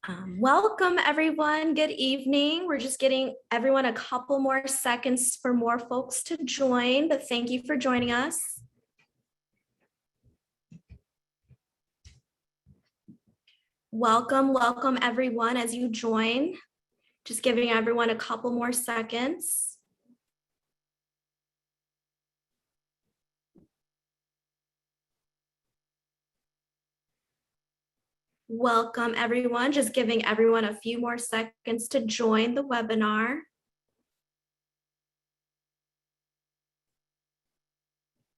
Welcome everyone, good evening. We're just getting everyone a couple more seconds for more folks to join, but thank you for joining us. Welcome everyone as you join. Just giving everyone a couple more seconds. Welcome everyone, just giving everyone a few more seconds to join the webinar.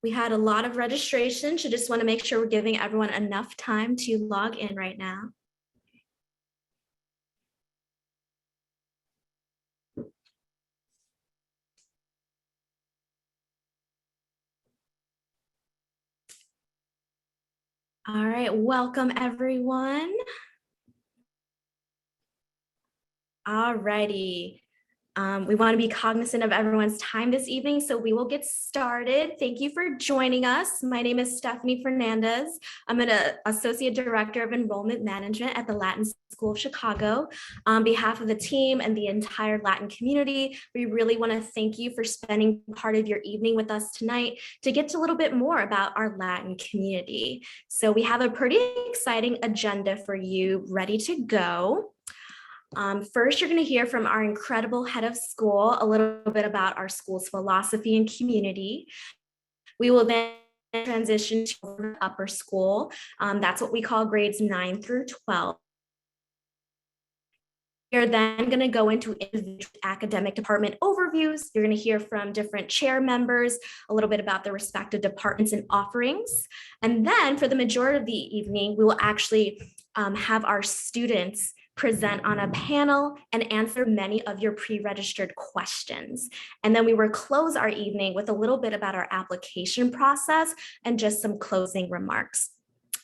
We had a lot of registration, so just want to make sure we're giving everyone enough time to log in right now. All right, welcome everyone. All righty. We want to be cognizant of everyone's time this evening, so we will get started. Thank you for joining us. My name is Stephanie Fernandez. I'm an Associate Director of Enrollment Management at the Latin School of Chicago. On behalf of the team and the entire Latin community, we really want to thank you for spending part of your evening with us tonight to get to a little bit more about our Latin community. So we have a pretty exciting agenda for you ready to go. First, you're going to hear from our incredible head of school, a little bit about our school's philosophy and community. We will then transition to upper school. That's what we call grades 9 through 12. You're then going to go into academic department overviews. You're going to hear from different chair members, a little bit about the respective departments and offerings. And then for the majority of the evening, we will actually have our students present on a panel and answer many of your pre-registered questions. And then we will close our evening with a little bit about our application process and just some closing remarks.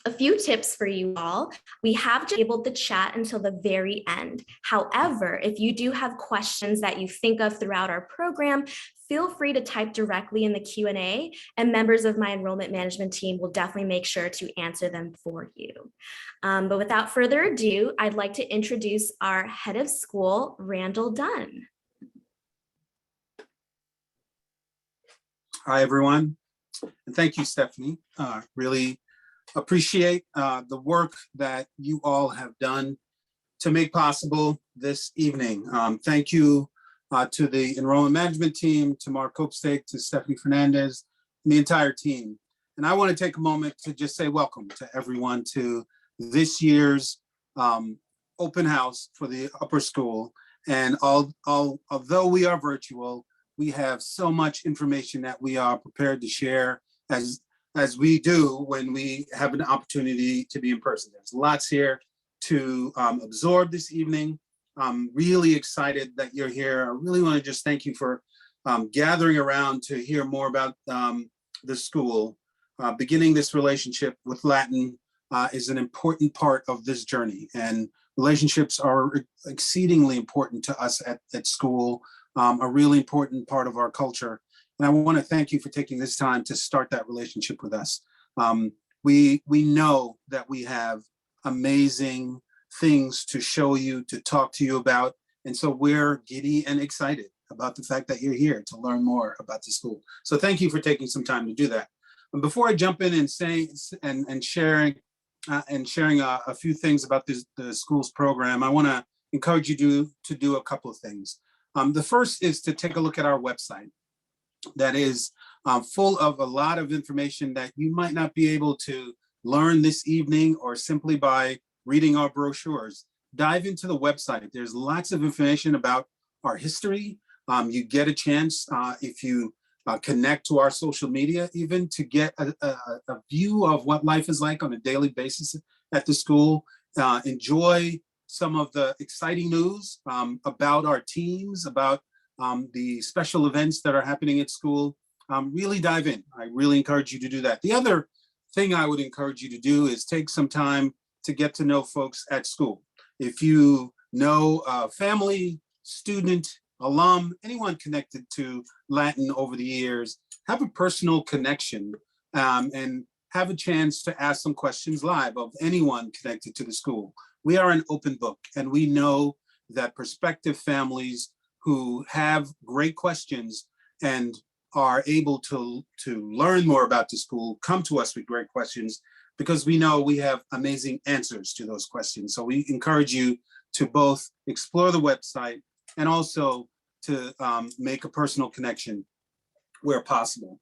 A few tips for you all. We have disabled the chat until the very end. However, if you do have questions that you think of throughout our program, feel free to type directly in the Q&A, and members of my enrollment management team will definitely make sure to answer them for you. But without further ado, I'd like to introduce our head of school, Randall Dunn. Hi, everyone. And thank you, Stephanie. Really appreciate the work that you all have done to make possible this evening. Thank you to the enrollment management team, to Mark Copestake, to Stephanie Fernandez, and the entire team. And I want to take a moment to just say welcome to everyone to this year's open house for the upper school. And although we are virtual, we have so much information that we are prepared to share as we do when we have an opportunity to be in person. There's lots here to absorb this evening. I'm really excited that you're here. I really want to just thank you for gathering around to hear more about the school. Beginning this relationship with Latin is an important part of this journey, and relationships are exceedingly important to us at school, a really important part of our culture. And I want to thank you for taking this time to start that relationship with us. We know that we have amazing things to show you, to talk to you about. And so we're giddy and excited about the fact that you're here to learn more about the school. So thank you for taking some time to do that. And before I jump in and sharing a few things about the school's program, I want to encourage you to do a couple of things. The first is to take a look at our website. That is full of a lot of information that you might not be able to learn this evening or simply by reading our brochures. Dive into the website. There's lots of information about our history. You get a chance, if you connect to our social media, even to get a view of what life is like on a daily basis at the school. Enjoy some of the exciting news about our teams, about the special events that are happening at school. Really dive in. I really encourage you to do that. The other thing I would encourage you to do is take some time to get to know folks at school. If you know a family, student, alum, anyone connected to Latin over the years, have a personal connection and have a chance to ask some questions live of anyone connected to the school. we are an open book, and we know that prospective families who have great questions and are able to learn more about the school come to us with great questions, because we know we have amazing answers to those questions. So we encourage you to both explore the website and also to make a personal connection where possible.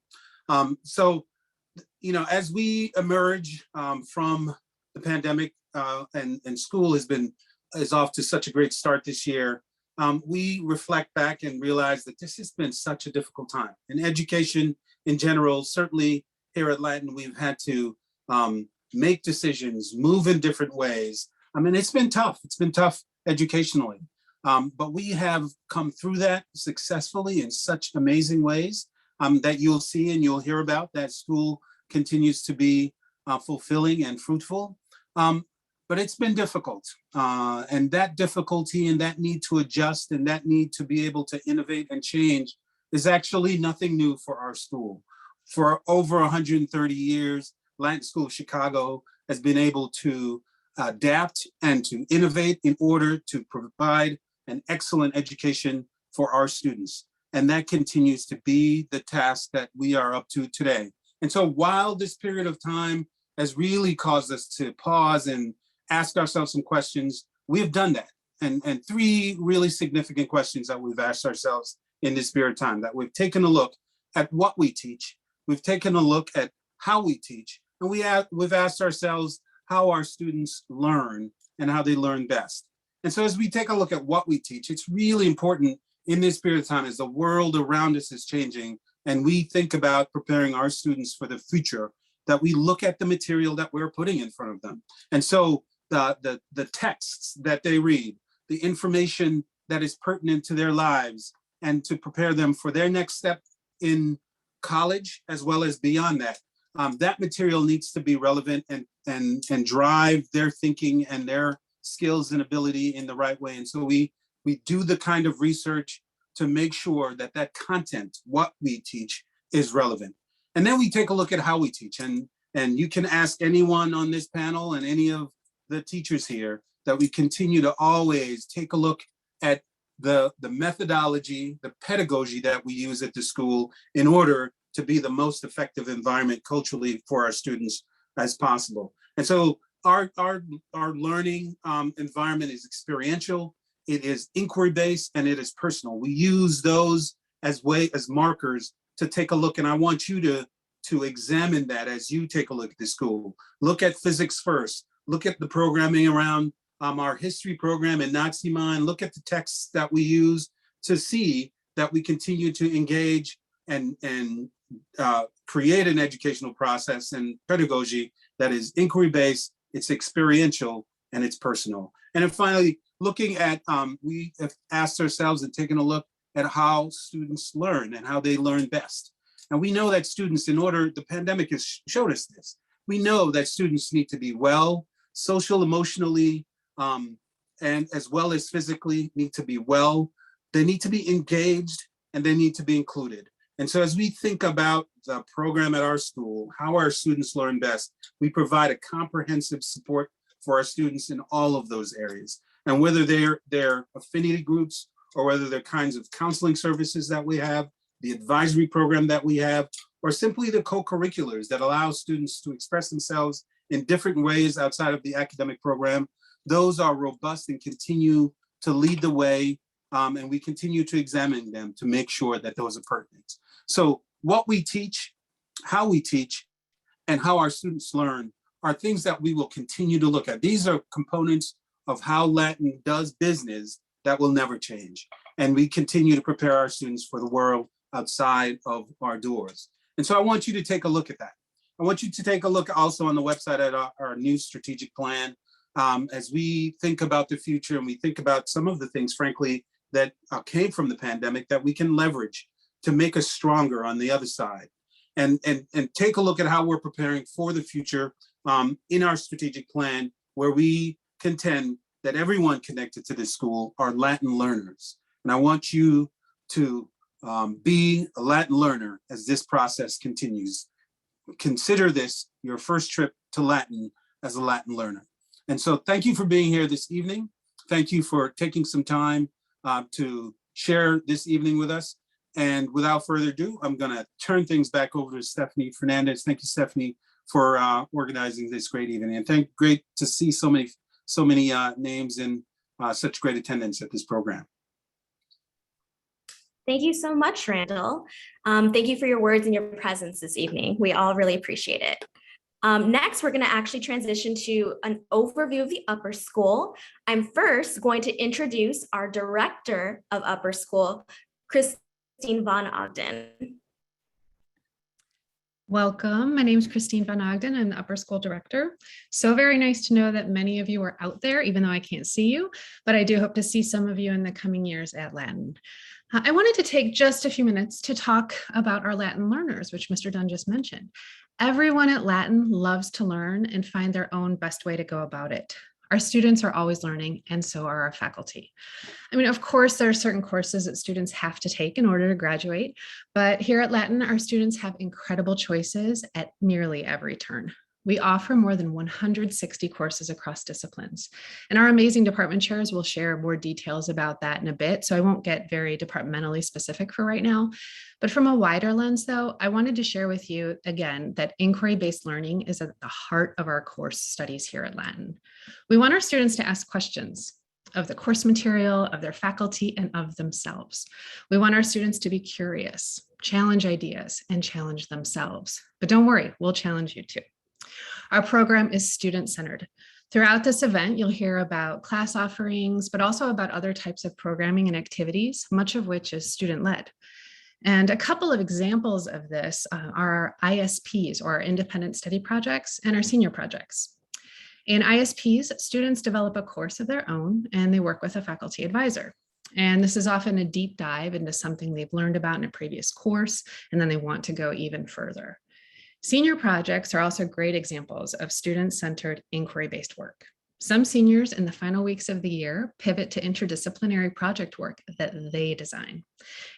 So, as we emerge from the pandemic, and school is off to such a great start this year, we reflect back and realize that this has been such a difficult time. In education in general, certainly here at Latin, we've had to make decisions, move in different ways. I mean, it's been tough. It's been tough educationally, but we have come through that successfully in such amazing ways that you'll see and you'll hear about. That school continues to be fulfilling and fruitful. But it's been difficult, and that difficulty and that need to adjust and that need to be able to innovate and change is actually nothing new for our school. For over 130 years, Latin School of Chicago has been able to adapt and to innovate in order to provide an excellent education for our students. And that continues to be the task that we are up to today. And so while this period of time has really caused us to pause and ask ourselves some questions, we have done that. And three really significant questions that we've asked ourselves in this period of time: that we've taken a look at what we teach, we've taken a look at how we teach, and we've asked ourselves how our students learn and how they learn best. And so as we take a look at what we teach, it's really important in this period of time, as the world around us is changing and we think about preparing our students for the future, that we look at the material that we're putting in front of them. And so the texts that they read, the information that is pertinent to their lives, and to prepare them for their next step in college, as well as beyond that, that material needs to be relevant and drive their thinking and their skills and ability in the right way. And so we do the kind of research to make sure that that content, what we teach, is relevant. And then we take a look at how we teach. And you can ask anyone on this panel and any of the teachers here that we continue to always take a look at the methodology, the pedagogy that we use at the school in order to be the most effective environment culturally for our students as possible. And so our learning environment is experiential, it is inquiry-based, and it is personal. We use those as markers to take a look, and I want you to examine that as you take a look at the school. Look at physics first, look at the programming around our history program in Nazi Mind, look at the texts that we use to see that we continue to engage and create an educational process and pedagogy that is inquiry-based, it's experiential, and it's personal. And then finally, looking at, we have asked ourselves and taken a look at how students learn and how they learn best. And we know that students, the pandemic has showed us this, we know that students need to be well, social, emotionally, and as well as physically need to be well. They need to be engaged and they need to be included. And so as we think about the program at our school, how our students learn best, we provide a comprehensive support for our students in all of those areas. And whether they're affinity groups or whether they're kinds of counseling services that we have, the advisory program that we have, or simply the co-curriculars that allow students to express themselves in different ways outside of the academic program, those are robust and continue to lead the way, and we continue to examine them to make sure that those are pertinent. So what we teach, how we teach, and how our students learn are things that we will continue to look at. These are components of how Latin does business that will never change. And we continue to prepare our students for the world outside of our doors. And so I want you to take a look at that. I want you to take a look also on the website at our new strategic plan. As we think about the future and we think about some of the things, frankly, that came from the pandemic that we can leverage to make us stronger on the other side. And take a look at how we're preparing for the future in our strategic plan, where we contend that everyone connected to this school are Latin learners. And I want you to be a Latin learner as this process continues. Consider this your first trip to Latin as a Latin learner. And so thank you for being here this evening. Thank you for taking some time to share this evening with us. And without further ado, I'm going to turn things back over to Stephanie Fernandez. Thank you, Stephanie, for organizing this great evening. And great to see so many names in such great attendance at this program. Thank you so much, Randall. Thank you for your words and your presence this evening. We all really appreciate it. Next, we're going to actually transition to an overview of the upper school. I'm first going to introduce our director of upper school, Christine Van Ogden. Welcome. My name is Christine Van Ogden. I'm the upper school director. So very nice to know that many of you are out there, even though I can't see you, but I do hope to see some of you in the coming years at Latin. I wanted to take just a few minutes to talk about our Latin learners, which Mr. Dunn just mentioned. Everyone at Latin loves to learn and find their own best way to go about it. Our students are always learning, and so are our faculty. I mean, of course, there are certain courses that students have to take in order to graduate, but here at Latin, our students have incredible choices at nearly every turn. We offer more than 160 courses across disciplines, and our amazing department chairs will share more details about that in a bit, so I won't get very departmentally specific for right now. But from a wider lens, though, I wanted to share with you again that inquiry-based learning is at the heart of our course studies here at Latin. We want our students to ask questions of the course material, of their faculty, and of themselves. We want our students to be curious, challenge ideas, and challenge themselves. But don't worry, we'll challenge you too. Our program is student-centered. Throughout this event, you'll hear about class offerings, but also about other types of programming and activities, much of which is student-led. And a couple of examples of this are our ISPs, or our independent study projects, and our senior projects. In ISPs, students develop a course of their own, and they work with a faculty advisor. And this is often a deep dive into something they've learned about in a previous course, and then they want to go even further. Senior projects are also great examples of student-centered inquiry-based work. Some seniors in the final weeks of the year pivot to interdisciplinary project work that they design.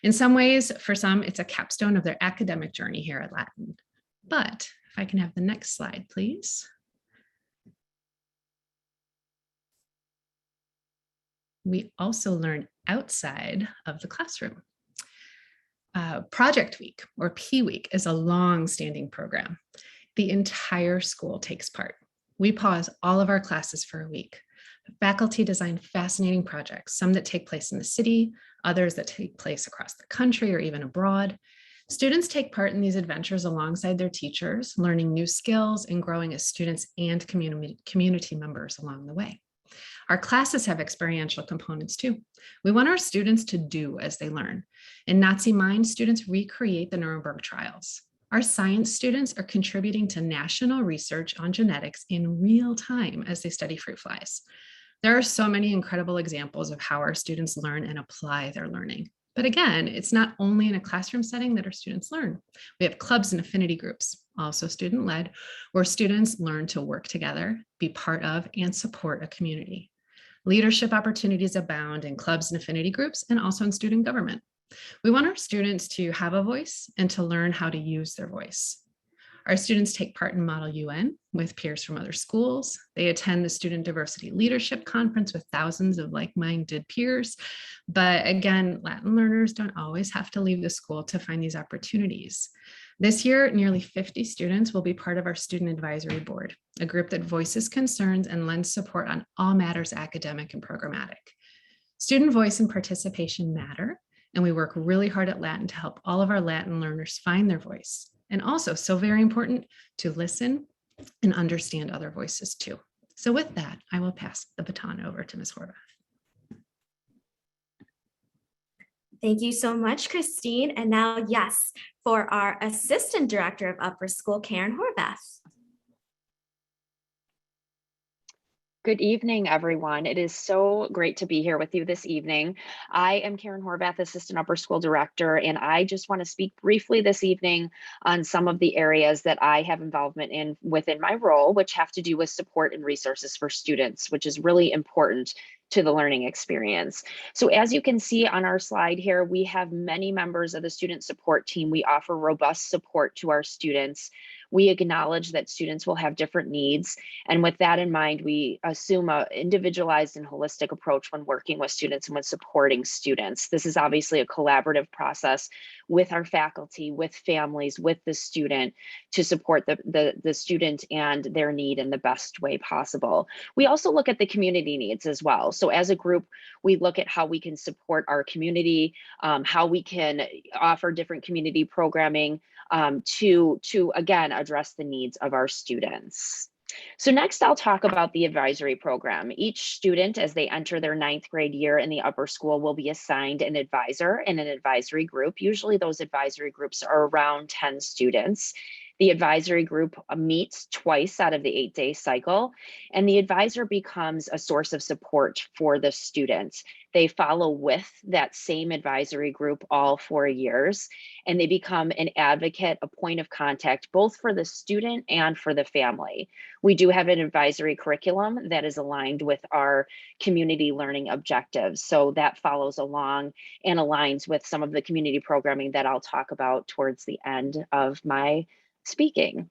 In some ways, for some, it's a capstone of their academic journey here at Latin. But if I can have the next slide, please. We also learn outside of the classroom. Project Week, or P Week, is a long-standing program. The entire school takes part. We pause all of our classes for a week. Faculty design fascinating projects, some that take place in the city, others that take place across the country or even abroad. Students take part in these adventures alongside their teachers, learning new skills and growing as students and community members along the way. Our classes have experiential components too. We want our students to do as they learn. In Nazi Mind, students recreate the Nuremberg trials. Our science students are contributing to national research on genetics in real time as they study fruit flies. There are so many incredible examples of how our students learn and apply their learning. But again, it's not only in a classroom setting that our students learn. We have clubs and affinity groups, also student-led, where students learn to work together, be part of, and support a community. Leadership opportunities abound in clubs and affinity groups, and also in student government. We want our students to have a voice and to learn how to use their voice. Our students take part in Model UN with peers from other schools. They attend the Student Diversity Leadership Conference with thousands of like-minded peers. But again, Latin learners don't always have to leave the school to find these opportunities. This year, nearly 50 students will be part of our Student Advisory Board, a group that voices concerns and lends support on all matters academic and programmatic. Student voice and participation matter, and we work really hard at Latin to help all of our Latin learners find their voice. And also, so very important, to listen and understand other voices too. So with that, I will pass the baton over to Ms. Horvath. Thank you so much, Christine. And now, yes, for our Assistant Director of Upper School, Karen Horvath. Good evening, everyone. It is so great to be here with you this evening. I am Karen Horvath, Assistant Upper School Director, and I just want to speak briefly this evening on some of the areas that I have involvement in within my role, which have to do with support and resources for students, which is really important to the learning experience. So as you can see on our slide here, we have many members of the student support team. We offer robust support to our students. We acknowledge that students will have different needs. And with that in mind, we assume an individualized and holistic approach when working with students and when supporting students. This is obviously a collaborative process with our faculty, with families, with the student to support the student and their need in the best way possible. We also look at the community needs as well. So as a group, we look at how we can support our community, how we can offer different community programming to again, address the needs of our students. So next I'll talk about the advisory program. Each student, as they enter their 9th grade year in the upper school, will be assigned an advisor in an advisory group. Usually those advisory groups are around 10 students. The advisory group meets twice out of the 8-day cycle, and the advisor becomes a source of support for the student. They follow with that same advisory group all 4 years, and they become an advocate, a point of contact, both for the student and for the family. We do have an advisory curriculum that is aligned with our community learning objectives. So that follows along and aligns with some of the community programming that I'll talk about towards the end of my speaking.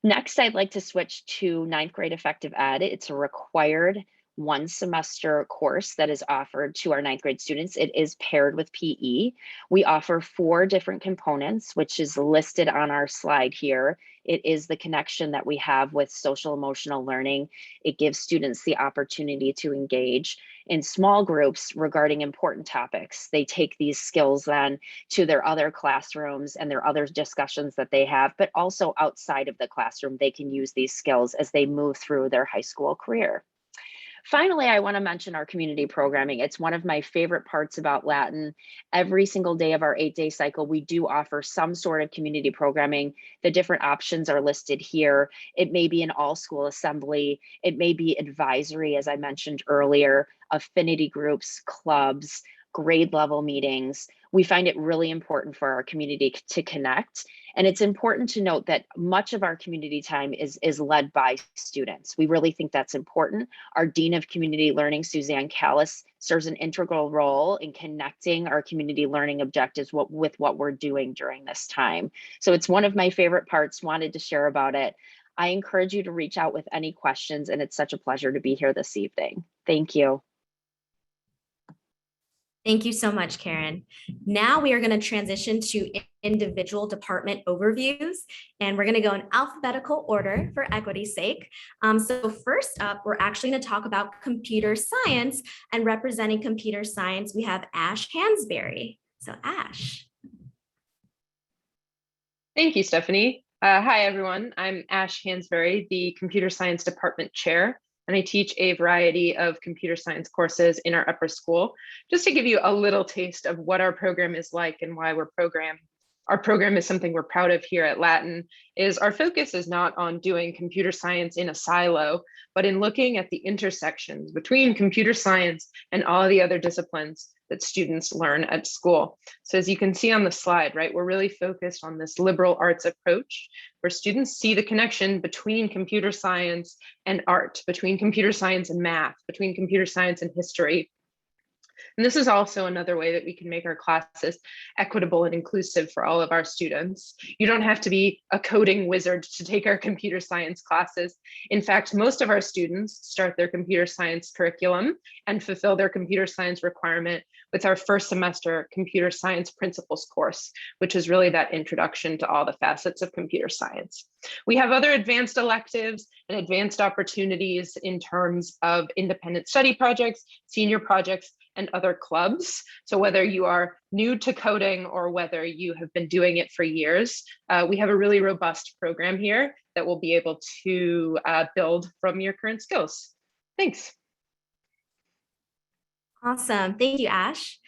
Next, I'd like to switch to 9th grade effective ed. It's a required 1-semester course that is offered to our 9th grade students. It is paired with PE. We offer 4 different components, which is listed on our slide here. It is the connection that we have with social emotional learning. It gives students the opportunity to engage in small groups regarding important topics. They take these skills then to their other classrooms and their other discussions that they have, but also outside of the classroom, they can use these skills as they move through their high school career. Finally, I want to mention our community programming. It's one of my favorite parts about Latin. Every single day of our 8-day cycle, we do offer some sort of community programming. The different options are listed here. It may be an all-school assembly. It may be advisory, as I mentioned earlier, affinity groups, clubs, grade level meetings. We find it really important for our community to connect. And it's important to note that much of our community time is led by students. We really think that's important. Our Dean of Community Learning, Suzanne Callis, serves an integral role in connecting our community learning objectives with what we're doing during this time. So it's one of my favorite parts, wanted to share about it. I encourage you to reach out with any questions, and it's such a pleasure to be here this evening. Thank you. Thank you so much, Karen. Now we are going to transition to individual department overviews, and we're going to go in alphabetical order for equity's sake. So first up, we're actually going to talk about computer science, and representing computer science, we have Ash Hansberry. So Ash. Thank you, Stephanie. Hi, everyone. I'm Ash Hansberry, the Computer Science Department Chair, and I teach a variety of computer science courses in our upper school. Just to give you a little taste of what our program is like and why we're programmed. Our program is something we're proud of here at Latin, is our focus is not on doing computer science in a silo, but in looking at the intersections between computer science and all the other disciplines that students learn at school. So as you can see on the slide, right, we're really focused on this liberal arts approach where students see the connection between computer science and art, between computer science and math, between computer science and history. And this is also another way that we can make our classes equitable and inclusive for all of our students. You don't have to be a coding wizard to take our computer science classes. In fact, most of our students start their computer science curriculum and fulfill their computer science requirement with our first semester computer science principles course, which is really that introduction to all the facets of computer science. We have other advanced electives and advanced opportunities in terms of independent study projects, senior projects, and other clubs. So whether you are new to coding or whether you have been doing it for years, we have a really robust program here that will be able to build from your current skills. Thanks. Awesome. Thank you, Ash.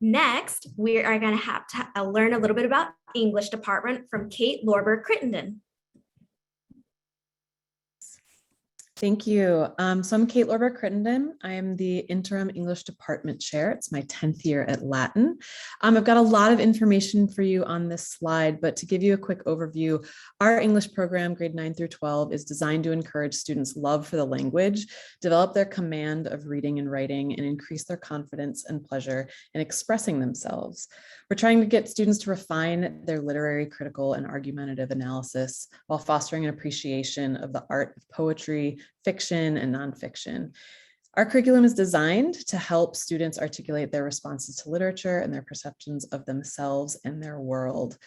Next, we are going to have to learn a little bit about English department from Kate Lorber Crittenden. Thank you. So I'm Kate Lorber-Crittenden. I am the interim English department chair. It's my 10th year at Latin. I've got a lot of information for you on this slide, but to give you a quick overview, our English program, grade 9 through 12, is designed to encourage students' love for the language, develop their command of reading and writing, and increase their confidence and pleasure in expressing themselves. We're trying to get students to refine their literary, critical, and argumentative analysis while fostering an appreciation of the art of poetry, fiction, and nonfiction. Our curriculum is designed to help students articulate their responses to literature and their perceptions of themselves and their world.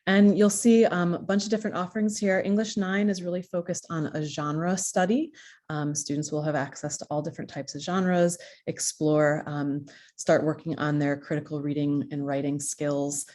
And you'll see a bunch of different offerings here. English 9 is really focused on a genre study. Students will have access to all different types of genres, explore, start working on their critical reading and writing skills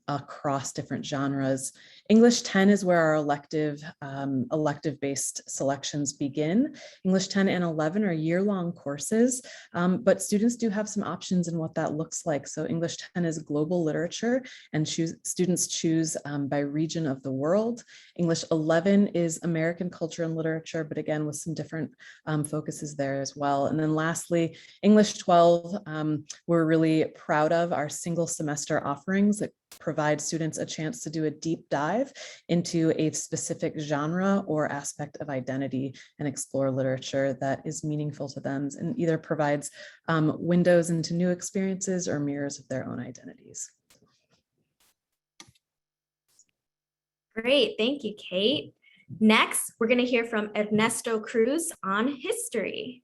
across different genres. English 10 is where our elective-based selections begin. English 10 and 11 are year-long courses, but students do have some options in what that looks like. So English 10 is global literature, and students choose by region of the world. English 11 is American culture and literature, but again, with some different focuses there as well. And then lastly, English 12, we're really proud of our single semester offerings that provide students a chance to do a deep dive into a specific genre or aspect of identity and explore literature that is meaningful to them and either provides windows into new experiences or mirrors of their own identities. Great, thank you, Kate. Next, we're going to hear from Ernesto Cruz on history.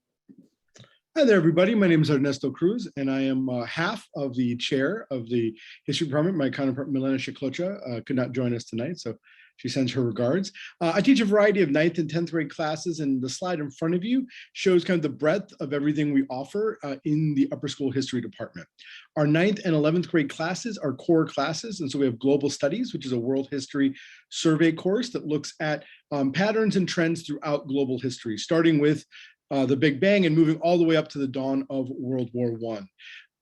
Hi there, everybody. My name is Ernesto Cruz, and I am half of the chair of the history department. My counterpart, Milena Shiklocha, could not join us tonight, so she sends her regards. I teach a variety of 9th and 10th grade classes, and the slide in front of you shows kind of the breadth of everything we offer in the upper school history department. Our 9th and 11th grade classes are core classes, and so we have Global Studies, which is a world history survey course that looks at patterns and trends throughout global history, starting with the Big Bang and moving all the way up to the dawn of World War I.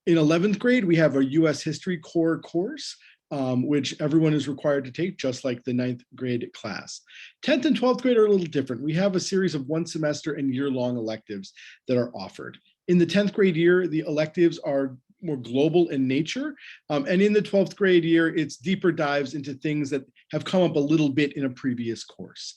In 11th grade, we have a US history core course, which everyone is required to take, just like the 9th grade class. 10th and 12th grade are a little different. We have a series of 1 semester and year-long electives that are offered. In the 10th grade year, the electives are more global in nature. And in the 12th grade year, it's deeper dives into things that have come up a little bit in a previous course.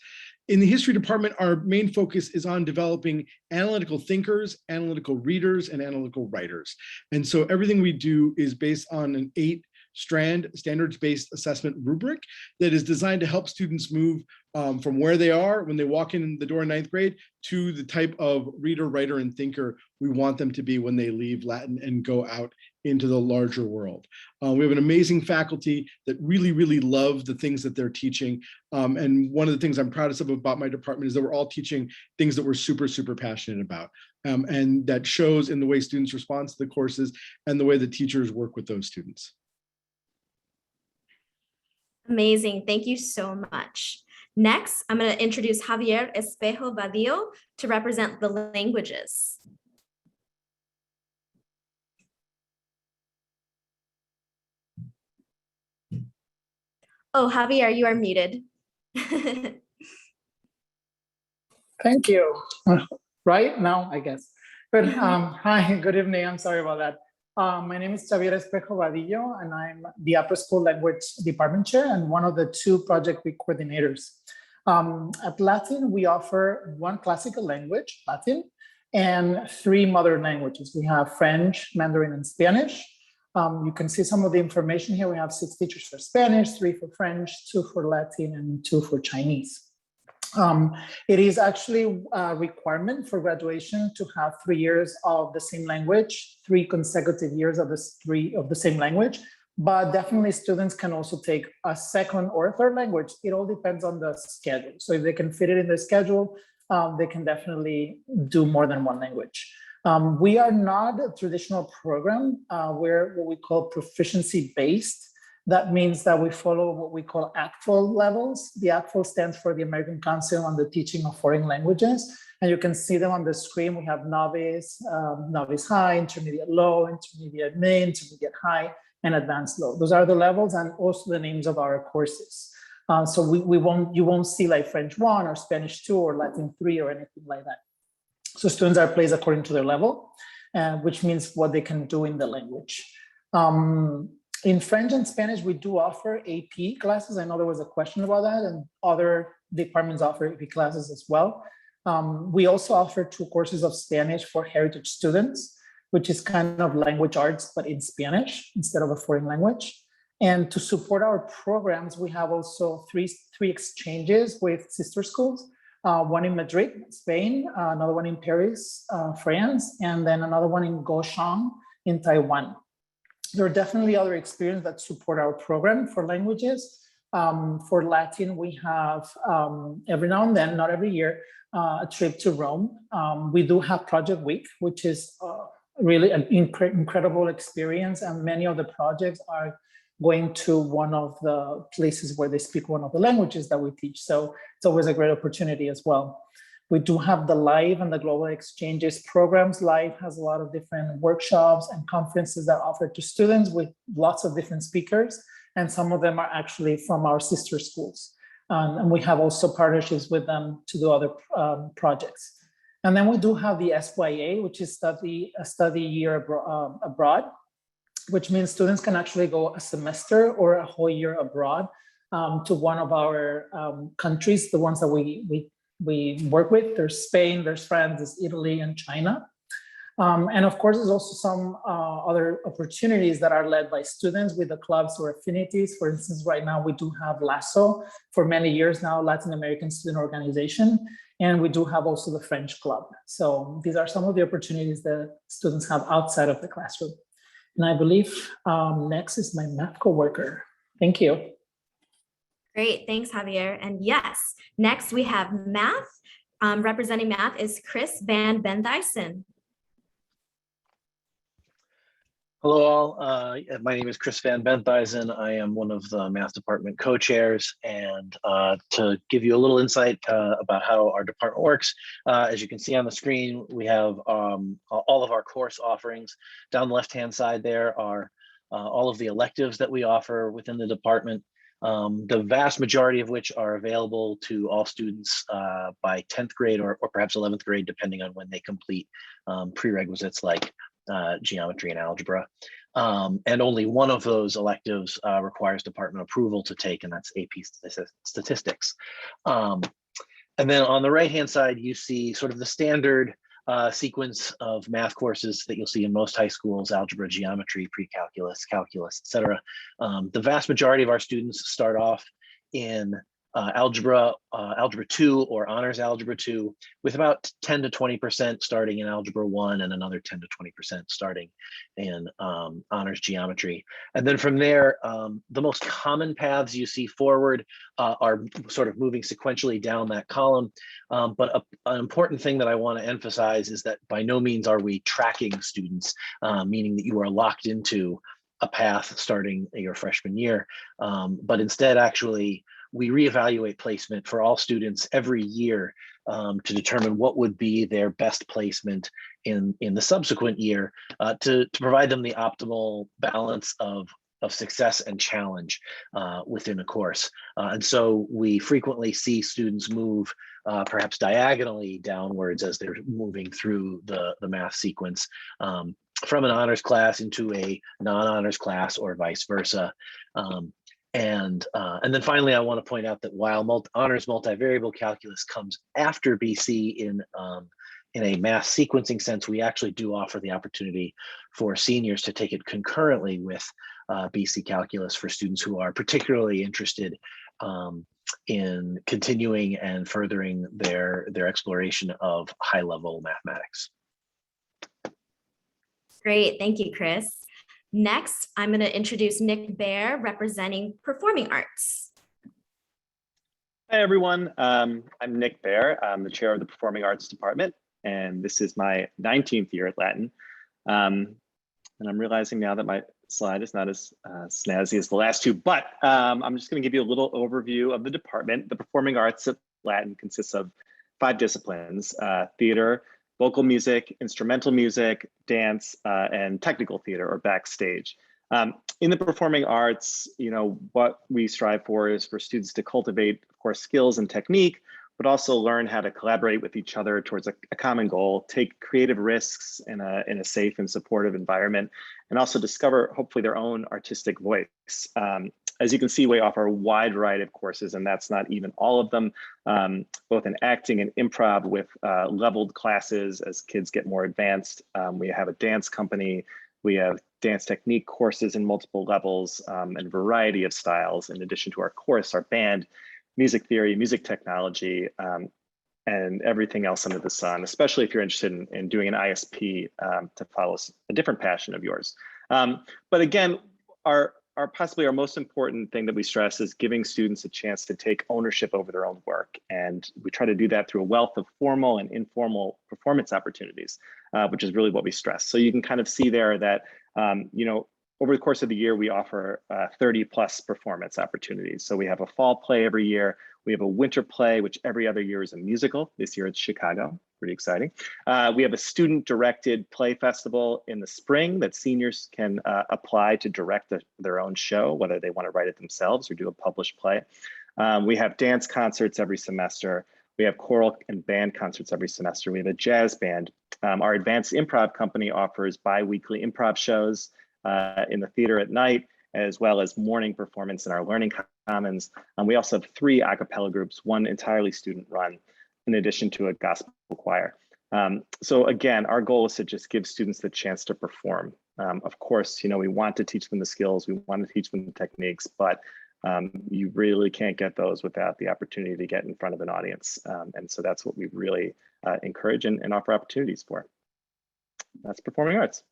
In the history department, our main focus is on developing analytical thinkers, analytical readers, and analytical writers. And so everything we do is based on an 8-strand standards-based assessment rubric that is designed to help students move from where they are when they walk in the door in 9th grade to the type of reader, writer, and thinker we want them to be when they leave Latin and go out into the larger world. We have an amazing faculty that really, really love the things that they're teaching. And one of the things I'm proudest of about my department is that we're all teaching things that we're super, super passionate about. And that shows in the way students respond to the courses and the way the teachers work with those students. Amazing, thank you so much. Next, I'm going to introduce Javier Espejo Vadillo to represent the languages. Oh, Javier, you are muted. Thank you. Right now, I guess. But hi, good evening. I'm sorry about that. My name is Javier Espejo Vadillo, and I'm the Upper School Language Department Chair and one of the 2 project week coordinators. At Latin, we offer 1 classical language, Latin, and 3 modern languages. We have French, Mandarin, and Spanish. You can see some of the information here. We have 6 teachers for Spanish, 3 for French, 2 for Latin, and 2 for Chinese. It is actually a requirement for graduation to have 3 years of the same language, 3 consecutive years of the same language, but definitely students can also take a second or a third language. It all depends on the schedule. So if they can fit it in the schedule, they can definitely do more than 1 language. We are not a traditional program. We're what we call proficiency-based. That means that we follow what we call ACTFL levels. The ACTFL stands for the American Council on the Teaching of Foreign Languages. And you can see them on the screen. We have novice, novice high, intermediate low, intermediate mid, intermediate high, and advanced low. Those are the levels and also the names of our courses. So you won't see like French 1 or Spanish 2 or Latin 3 or anything like that. So students are placed according to their level, which means what they can do in the language. In French and Spanish, we do offer AP classes. I know there was a question about that, and other departments offer AP classes as well. We also offer 2 courses of Spanish for heritage students, which is kind of language arts, but in Spanish instead of a foreign language. And to support our programs, we have also three exchanges with sister schools, one in Madrid, Spain, another one in Paris, France, and then another one in Kaohsiung in Taiwan. There are definitely other experiences that support our program for languages. For Latin, we have every now and then, not every year, a trip to Rome. We do have Project Week, which is really an incredible experience, and many of the projects are going to one of the places where they speak one of the languages that we teach. So it's always a great opportunity as well. We do have the Live and the Global Exchanges programs. Live has a lot of different workshops and conferences that are offered to students with lots of different speakers, and some of them are actually from our sister schools. And we have also partnerships with them to do other projects. And then we do have the SYA, which is a study year abroad, which means students can actually go a semester or a whole year abroad to one of our countries, the ones that we work with. There's Spain, there's France, there's Italy, and China. And of course, there's also some other opportunities that are led by students with the clubs or affinities. For instance, right now we do have LASO for many years now, Latin American Student Organization, and we do have also the French Club. So these are some of the opportunities that students have outside of the classroom. And I believe next is my math coworker. Thank you. Great, thanks, Javier. And yes, next we have math. Representing math is Chris Van Benduysen. Hello all, my name is Chris Van Benduysen. I am one of the math department co-chairs, and to give you a little insight about how our department works, as you can see on the screen, we have all of our course offerings. Down the left-hand side there are all of the electives that we offer within the department, the vast majority of which are available to all students by 10th grade or perhaps 11th grade, depending on when they complete prerequisites like geometry and algebra. And only one of those electives requires department approval to take, and that's AP statistics. And then on the right-hand side, you see sort of the standard sequence of math courses that you'll see in most high schools: algebra, geometry, pre-calculus, calculus, etc. The vast majority of our students start off in algebra 2 or honors algebra 2, with about 10 to 20% starting in algebra 1 and another 10 to 20% starting in honors geometry. And then from there, the most common paths you see forward are sort of moving sequentially down that column. But an important thing that I want to emphasize is that by no means are we tracking students, meaning that you are locked into a path starting your freshman year, but instead actually we reevaluate placement for all students every year to determine what would be their best placement in the subsequent year to provide them the optimal balance of success and challenge within a course. And so we frequently see students move perhaps diagonally downwards as they're moving through the math sequence from an honors class into a non-honors class or vice versa. And then finally, I want to point out that while honors multivariable calculus comes after BC in a math sequencing sense, we actually do offer the opportunity for seniors to take it concurrently with BC calculus for students who are particularly interested in continuing and furthering their exploration of high-level mathematics. Great, thank you, Chris. Next, I'm going to introduce Nick Baer, representing performing arts. Hi, everyone. I'm Nick Baer. I'm the chair of the Performing Arts Department, and this is my 19th year at Latin. And I'm realizing now that my slide is not as snazzy as the last two, but I'm just going to give you a little overview of the department. The Performing Arts at Latin consists of 5 disciplines: theater, vocal music, instrumental music, dance, and technical theater or backstage. In the performing arts, what we strive for is for students to cultivate, of course, skills and technique, but also learn how to collaborate with each other towards a common goal, take creative risks in a safe and supportive environment, and also discover, hopefully, their own artistic voice. As you can see, we offer a wide variety of courses, and that's not even all of them, both in acting and improv with leveled classes as kids get more advanced. We have a dance company. We have dance technique courses in multiple levels and variety of styles, in addition to our course, our band, music theory, music technology, and everything else under the sun, especially if you're interested in doing an ISP to follow a different passion of yours. But again, possibly our most important thing that we stress is giving students a chance to take ownership over their own work. And we try to do that through a wealth of formal and informal performance opportunities, which is really what we stress. So you can kind of see there that, over the course of the year, we offer 30 plus performance opportunities. So we have a fall play every year. We have a winter play, which every other year is a musical. This year it's Chicago, pretty exciting. We have a student-directed play festival in the spring that seniors can apply to direct their own show, whether they want to write it themselves or do a published play. We have dance concerts every semester. We have choral and band concerts every semester. We have a jazz band. Our advanced improv company offers bi-weekly improv shows in the theater at night, as well as morning performance in our learning commons. We also have 3 a cappella groups, 1 entirely student run, in addition to a gospel choir. So again, our goal is to just give students the chance to perform. Of course, we want to teach them the skills, we want to teach them the techniques, but you really can't get those without the opportunity to get in front of an audience. And so that's what we really encourage and offer opportunities for. That's performing arts.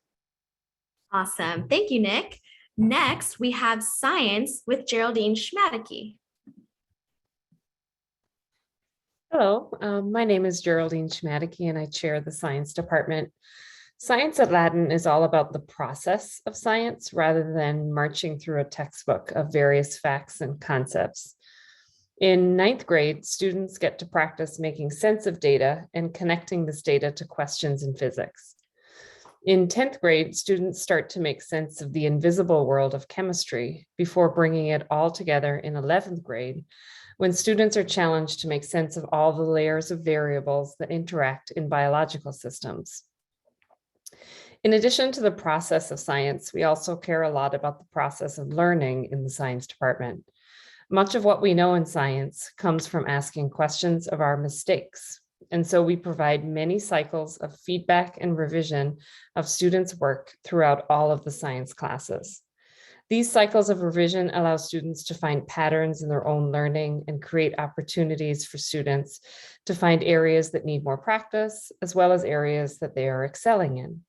Awesome. Thank you, Nick. Next, we have science with Geraldine Schmadeke. Hello, my name is Geraldine Schmadeke and I chair the science department. Science at Latin is all about the process of science rather than marching through a textbook of various facts and concepts. In 9th grade, students get to practice making sense of data and connecting this data to questions in physics. In 10th grade, students start to make sense of the invisible world of chemistry before bringing it all together in 11th grade, when students are challenged to make sense of all the layers of variables that interact in biological systems. In addition to the process of science, we also care a lot about the process of learning in the science department. Much of what we know in science comes from asking questions of our mistakes. And so we provide many cycles of feedback and revision of students' work throughout all of the science classes. These cycles of revision allow students to find patterns in their own learning and create opportunities for students to find areas that need more practice, as well as areas that they are excelling in.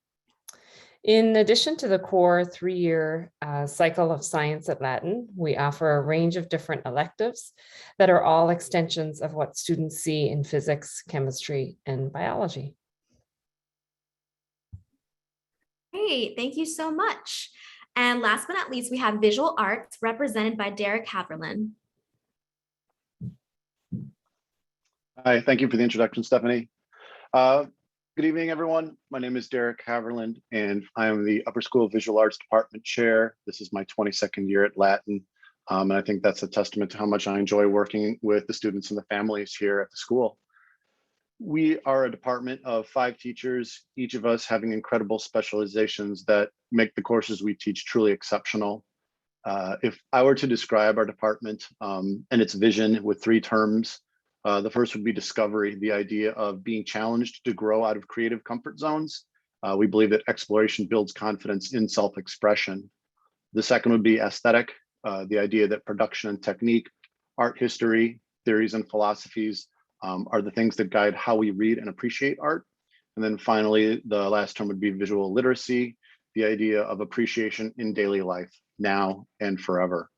In addition to the core 3-year cycle of science at Latin, we offer a range of different electives that are all extensions of what students see in physics, chemistry, and biology. Great, thank you so much. And last but not least, we have visual arts represented by Derek Haverland. Hi, thank you for the introduction, Stephanie. Good evening, everyone. My name is Derek Haverland, and I am the Upper School Visual Arts Department Chair. This is my 22nd year at Latin, and I think that's a testament to how much I enjoy working with the students and the families here at the school. We are a department of 5 teachers, each of us having incredible specializations that make the courses we teach truly exceptional. If I were to describe our department and its vision with 3 terms, the first would be discovery, the idea of being challenged to grow out of creative comfort zones. We believe that exploration builds confidence in self-expression. The second would be aesthetic, the idea that production and technique, art history, theories and philosophies are the things that guide how we read and appreciate art. And then finally, the last term would be visual literacy, the idea of appreciation in daily life, now and forever.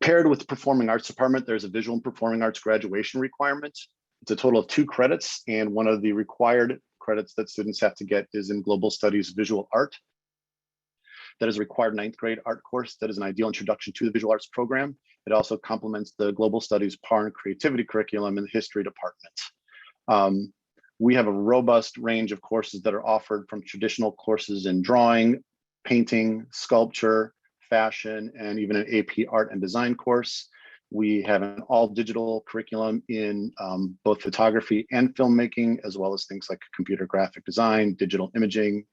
Paired with the Performing Arts Department, there's a Visual and Performing Arts graduation requirement. It's a total of 2 credits, and one of the required credits that students have to get is in Global Studies Visual Art. That is a required 9th grade art course that is an ideal introduction to the visual arts program. It also complements the Global Studies Power and Creativity curriculum in the History Department. We have a robust range of courses that are offered, from traditional courses in drawing, painting, sculpture, fashion, and even an AP art and design course. We have an all digital curriculum in both photography and filmmaking, as well as things like computer graphic design, digital imaging,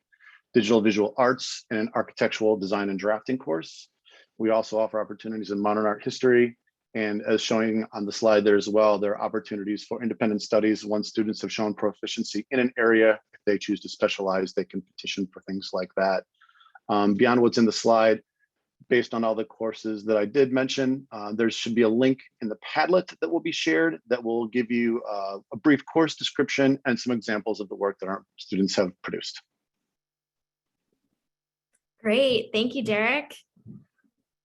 digital visual arts, and an architectural design and drafting course. We also offer opportunities in modern art history. And as showing on the slide there as well, there are opportunities for independent studies. Once students have shown proficiency in an area, if they choose to specialize, they can petition for things like that. Beyond what's in the slide, based on all the courses that I did mention, there should be a link in the Padlet that will be shared that will give you a brief course description and some examples of the work that our students have produced. Great, thank you, Derek.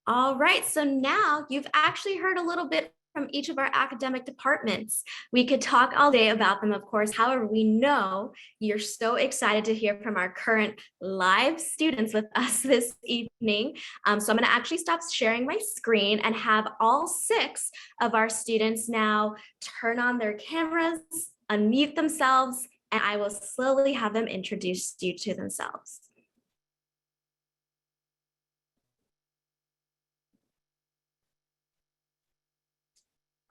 All right, so now you've actually heard a little bit from each of our academic departments. We could talk all day about them, of course. However, we know you're so excited to hear from our current live students with us this evening. So I'm going to actually stop sharing my screen and have all 6 of our students now turn on their cameras, unmute themselves, and I will slowly have them introduce you to themselves.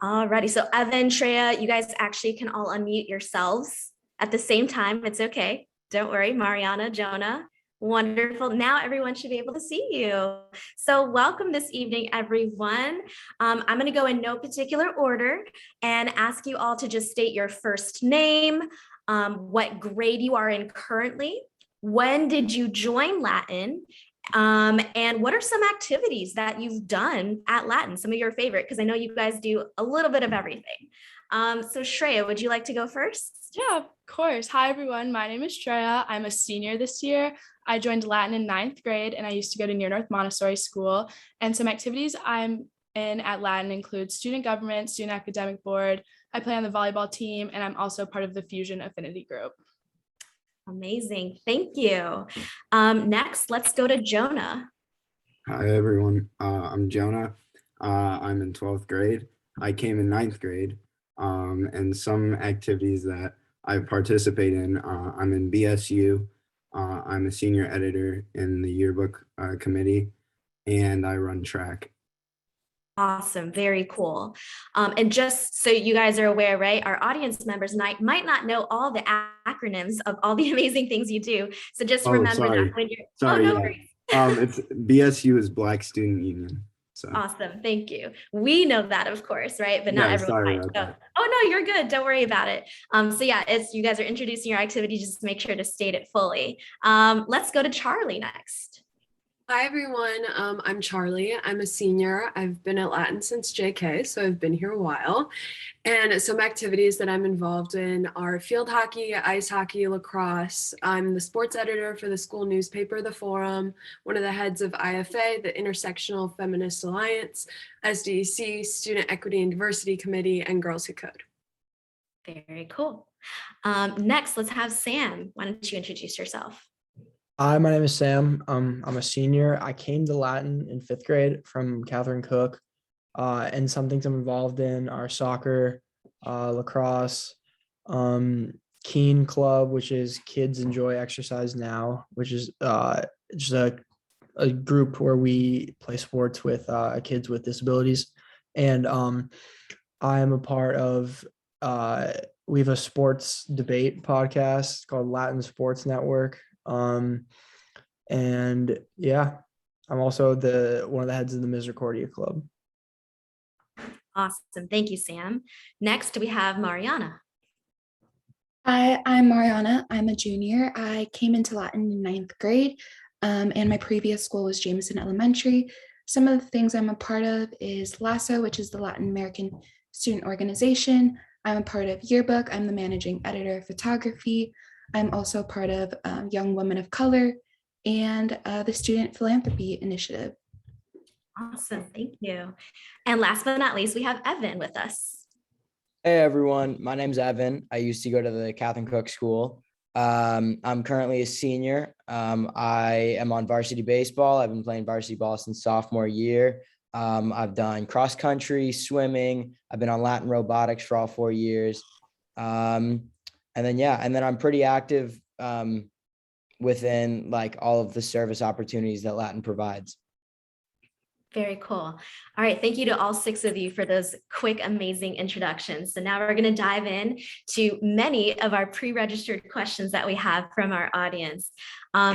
Alrighty, so Evan, Treya, you guys actually can all unmute yourselves at the same time. It's okay. Don't worry. Mariana, Jonah, wonderful. Now everyone should be able to see you. So welcome this evening, everyone. I'm going to go in no particular order and ask you all to just state your first name, what grade you are in currently, when did you join Latin, and what are some activities that you've done at Latin, some of your favorite, because I know you guys do a little bit of everything. So Treya, would you like to go first? Yeah, of course. Hi, everyone. My name is Treya. I'm a senior this year. I joined Latin in 9th grade, and I used to go to Near North Montessori School. And some activities I'm in at Latin include student government, student academic board. I play on the volleyball team, and I'm also part of the Fusion Affinity Group. Amazing. Thank you. Next, let's go to Jonah. Hi, everyone. I'm Jonah. I'm in 12th grade. I came in 9th grade. And some activities that I participate in, I'm in BSU. I'm a senior editor in the yearbook committee, and I run track. Awesome. Very cool. And just so you guys are aware, right, our audience members might not know all the acronyms of all the amazing things you do. So just remember that when you're It's BSU is Black Student Union. So awesome. Thank you. We know that, of course, right? But not everyone might know. Oh no, you're good. Don't worry about it. So yeah, it's you guys are introducing your activity, just make sure to state it fully. Let's go to Charlie next. Hi, everyone. I'm Charlie. I'm a senior. I've been at Latin since JK, so I've been here a while. And some activities that I'm involved in are field hockey, ice hockey, lacrosse. I'm the sports editor for the school newspaper, The Forum, one of the heads of IFA, the Intersectional Feminist Alliance, SDEC, Student Equity and Diversity Committee, and Girls Who Code. Very cool. Next, let's have Sam. Why don't you introduce yourself? Hi, my name is Sam. I'm a senior. I came to Latin in 5th grade from Catherine Cook, and some things I'm involved in are soccer, lacrosse, Keen Club, which is Kids Enjoy Exercise Now, which is just a group where we play sports with kids with disabilities. And I am a part of, we have a sports debate podcast called Latin Sports Network. And yeah, I'm also one of the heads of the Misericordia Club. Awesome. Thank you, Sam. Next, we have Mariana. Hi, I'm Mariana. I'm a junior. I came into Latin in 9th grade, and my previous school was Jameson Elementary. Some of the things I'm a part of is LASSO, which is the Latin American Student Organization. I'm a part of Yearbook. I'm the managing editor of photography. I'm also part of Young Women of Color and the Student Philanthropy Initiative. Awesome, thank you. And last but not least, we have Evan with us. Hey everyone, my name's Evan. I used to go to the Catherine Cook School. I'm currently a senior. I am on varsity baseball. I've been playing varsity ball since sophomore year. I've done cross country, swimming. I've been on Latin robotics for all 4 years. And then, yeah, and then I'm pretty active within like all of the service opportunities that Latin provides. Very cool. All right. Thank you to all 6 of you for those quick, amazing introductions. So now we're going to dive in to many of our pre-registered questions that we have from our audience.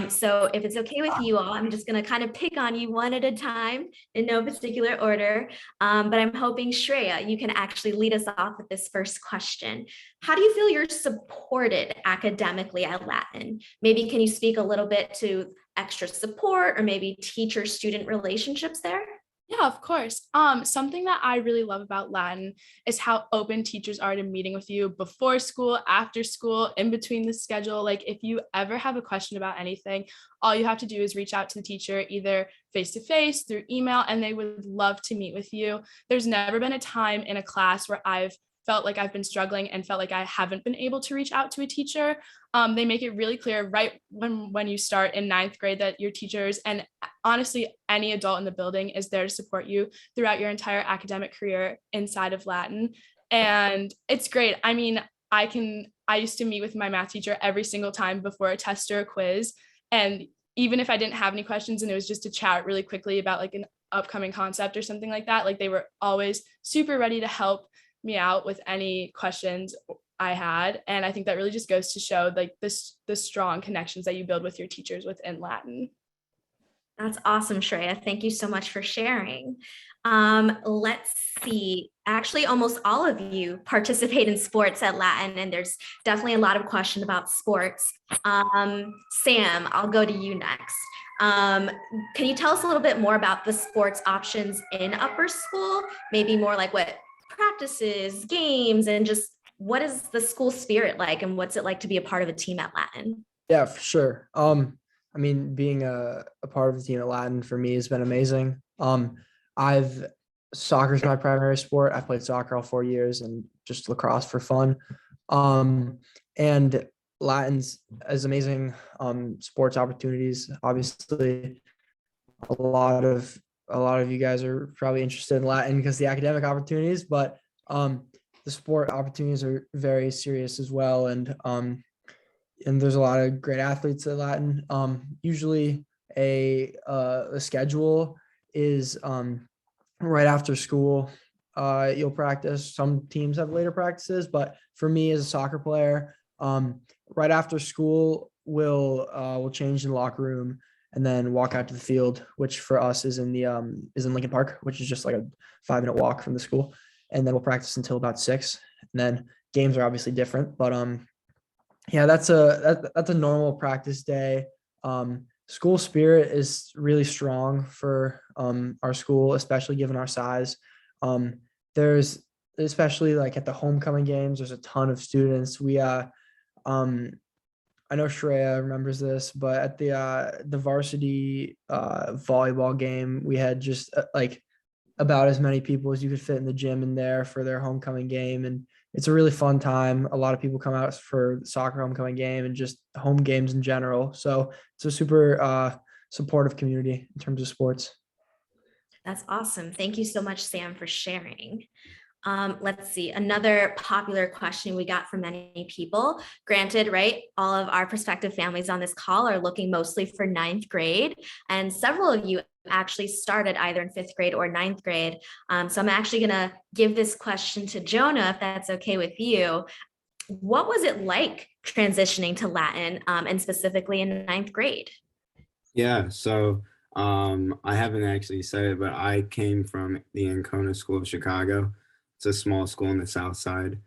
So if it's okay with you all, I'm just going to kind of pick on you one at a time in no particular order. But I'm hoping, Treya, you can actually lead us off with this first question. How do you feel you're supported academically at Latin? Maybe can you speak a little bit to extra support or maybe teacher-student relationships there? Yeah, of course. Something that I really love about Latin is how open teachers are to meeting with you before school, after school, in between the schedule. Like if you ever have a question about anything, all you have to do is reach out to the teacher, either face-to-face, through email, and they would love to meet with you. There's never been a time in a class where I've felt like I've been struggling and felt like I haven't been able to reach out to a teacher. They make it really clear right when you start in 9th grade that your teachers and honestly any adult in the building is there to support you throughout your entire academic career inside of Latin. And it's great. I mean, I used to meet with my math teacher every single time before a test or a quiz. And even if I didn't have any questions and it was just to chat really quickly about like an upcoming concept or something like that, like they were always super ready to help me out with any questions I had. And I think that really just goes to show like the strong connections that you build with your teachers within Latin. That's awesome, Treya. Thank you so much for sharing. Let's see. Actually, almost all of you participate in sports at Latin, and there's definitely a lot of question about sports. Sam, I'll go to you next. Can you tell us a little bit more about the sports options in upper school? Maybe more like what practices, games, and just what is the school spirit like and what's it like to be a part of a team at Latin? Yeah, for sure. I mean, being a part of the team at Latin for me has been amazing. Soccer's my primary sport. I've played soccer all 4 years and just lacrosse for fun. And Latin's has amazing sports opportunities. Obviously, a lot of you guys are probably interested in Latin because the academic opportunities, but the sport opportunities are very serious as well. And there's a lot of great athletes at Latin. Usually a schedule is right after school. You'll practice. Some teams have later practices, but for me as a soccer player, right after school, we'll change in the locker room and then walk out to the field, which for us is in Lincoln Park, which is just like a 5-minute walk from the school. And then we'll practice until about 6. And then games are obviously different, but yeah, that's a normal practice day. School spirit is really strong for our school, especially given our size. There's especially like at the homecoming games, there's a ton of students. I know Treya remembers this, but at the varsity volleyball game, we had just like about as many people as you could fit in the gym in there for their homecoming game. And it's a really fun time. A lot of people come out for the soccer homecoming game and just home games in general. So it's a super supportive community in terms of sports. That's awesome. Thank you so much, Sam, for sharing. Let's see, another popular question we got from many people. Granted, right, all of our prospective families on this call are looking mostly for 9th grade, and several of you actually started either in 5th grade or 9th grade. So I'm actually gonna give this question to Jonah, if that's okay with you. What was it like transitioning to Latin, and specifically in 9th grade? Yeah, so I haven't actually said it, but I came from the Ancona School of Chicago. It's a small school in the South Side,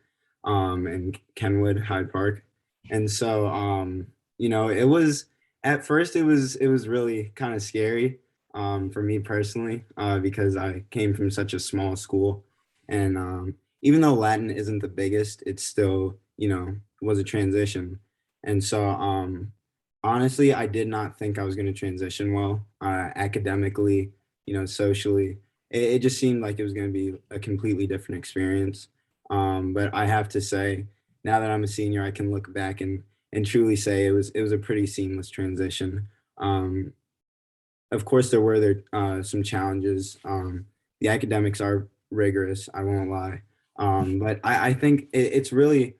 in Kenwood, Hyde Park. And so, it was, at first it was really kind of scary for me personally, because I came from such a small school. And even though Latin isn't the biggest, it's still, was a transition. And so, honestly, I did not think I was going to transition well, academically, socially. It just seemed like it was going to be a completely different experience. But I have to say, now that I'm a senior, I can look back and truly say it was a pretty seamless transition. Of course, there were some challenges. The academics are rigorous, I won't lie. But I think it's really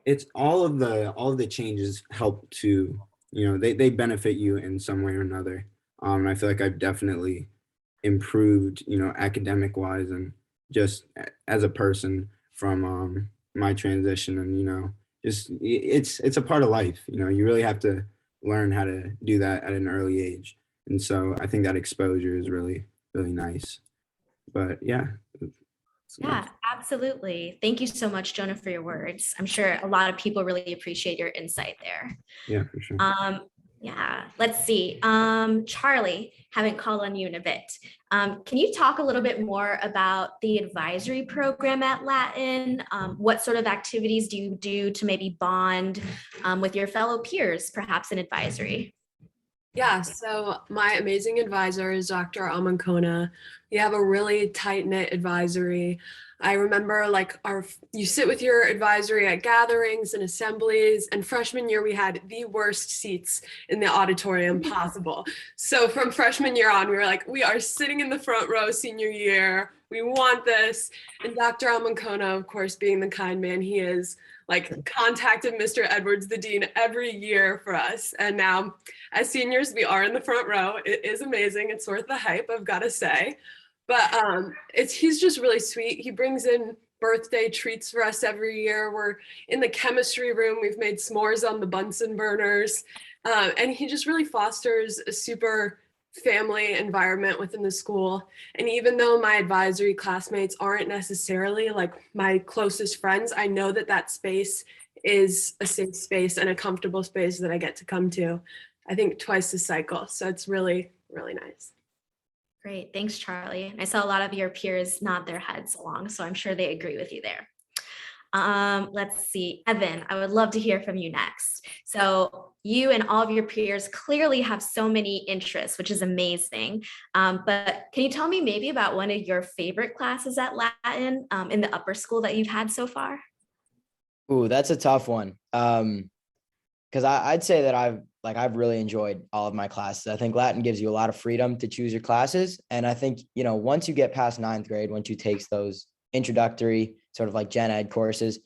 it's all of the changes help to, they benefit you in some way or another. And I feel like I've definitely improved, academic wise and just as a person from my transition. And just it's a part of life. You really have to learn how to do that at an early age. And so I think that exposure is really, really nice. But yeah. Yeah, absolutely. Thank you so much, Jonah, for your words. I'm sure a lot of people really appreciate your insight there. Yeah, for sure. Yeah, let's see. Charlie, haven't called on you in a bit. Can you talk a little bit more about the advisory program at Latin? What sort of activities do you do to maybe bond with your fellow peers, perhaps in advisory? Yeah, so my amazing advisor is Dr. Amankona. We have a really tight-knit advisory. I remember you sit with your advisory at gatherings and assemblies, and freshman year we had the worst seats in the auditorium possible. So from freshman year on, we were like, we are sitting in the front row senior year. We want this. And Dr. Amankona, of course, being the kind man he is, contacted Mr. Edwards, the dean, every year for us. And now as seniors, we are in the front row. It is amazing. It's worth the hype, I've got to say. But he's just really sweet. He brings in birthday treats for us every year. We're in the chemistry room. We've made s'mores on the Bunsen burners. And he just really fosters a super family environment within the school. And even though my advisory classmates aren't necessarily my closest friends, I know that space is a safe space and a comfortable space that I get to come to, I think twice a cycle. So it's really, really nice. Great, thanks, Charlie. I saw a lot of your peers nod their heads along, so I'm sure they agree with you there. Let's see, Evan, I would love to hear from you next. So you and all of your peers clearly have so many interests, which is amazing. But can you tell me maybe about one of your favorite classes at Latin in the upper school that you've had so far? Ooh, that's a tough one. Because I'd say that I've really enjoyed all of my classes. I think Latin gives you a lot of freedom to choose your classes. And I think, once you get past 9th grade, once you take those introductory sort of gen ed courses,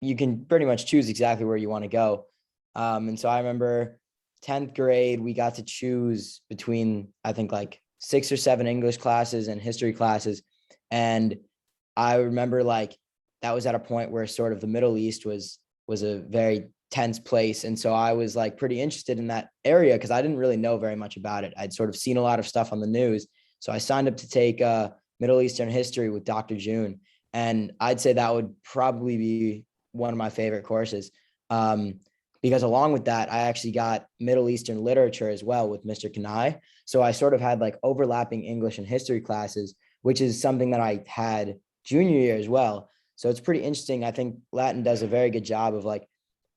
you can pretty much choose exactly where you want to go. And so I remember 10th grade, we got to choose between, I think 6 or 7 English classes and history classes. And I remember that was at a point where sort of the Middle East was a very tense place. And so I was pretty interested in that area because I didn't really know very much about it. I'd sort of seen a lot of stuff on the news. So I signed up to take Middle Eastern history with Dr. June. And I'd say that would probably be one of my favorite courses. Because along with that, I actually got Middle Eastern literature as well with Mr. Kanai. So I sort of had overlapping English and history classes, which is something that I had junior year as well. So it's pretty interesting. I think Latin does a very good job of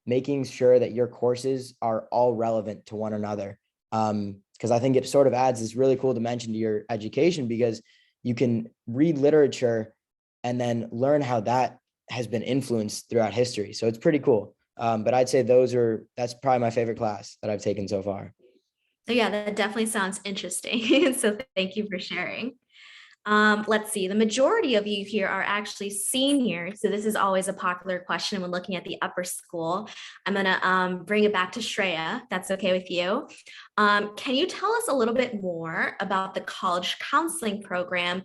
making sure that your courses are all relevant to one another. Because I think it sort of adds this really cool dimension to your education because you can read literature and then learn how that has been influenced throughout history. So it's pretty cool. But I'd say that's probably my favorite class that I've taken so far. So yeah, that definitely sounds interesting. So thank you for sharing. Let's see, the majority of you here are actually seniors. So this is always a popular question when looking at the upper school. I'm gonna bring it back to Treya, if that's okay with you. Can you tell us a little bit more about the college counseling program?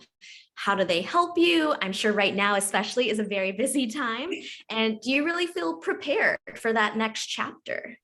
How do they help you? I'm sure right now especially is a very busy time. And do you really feel prepared for that next chapter?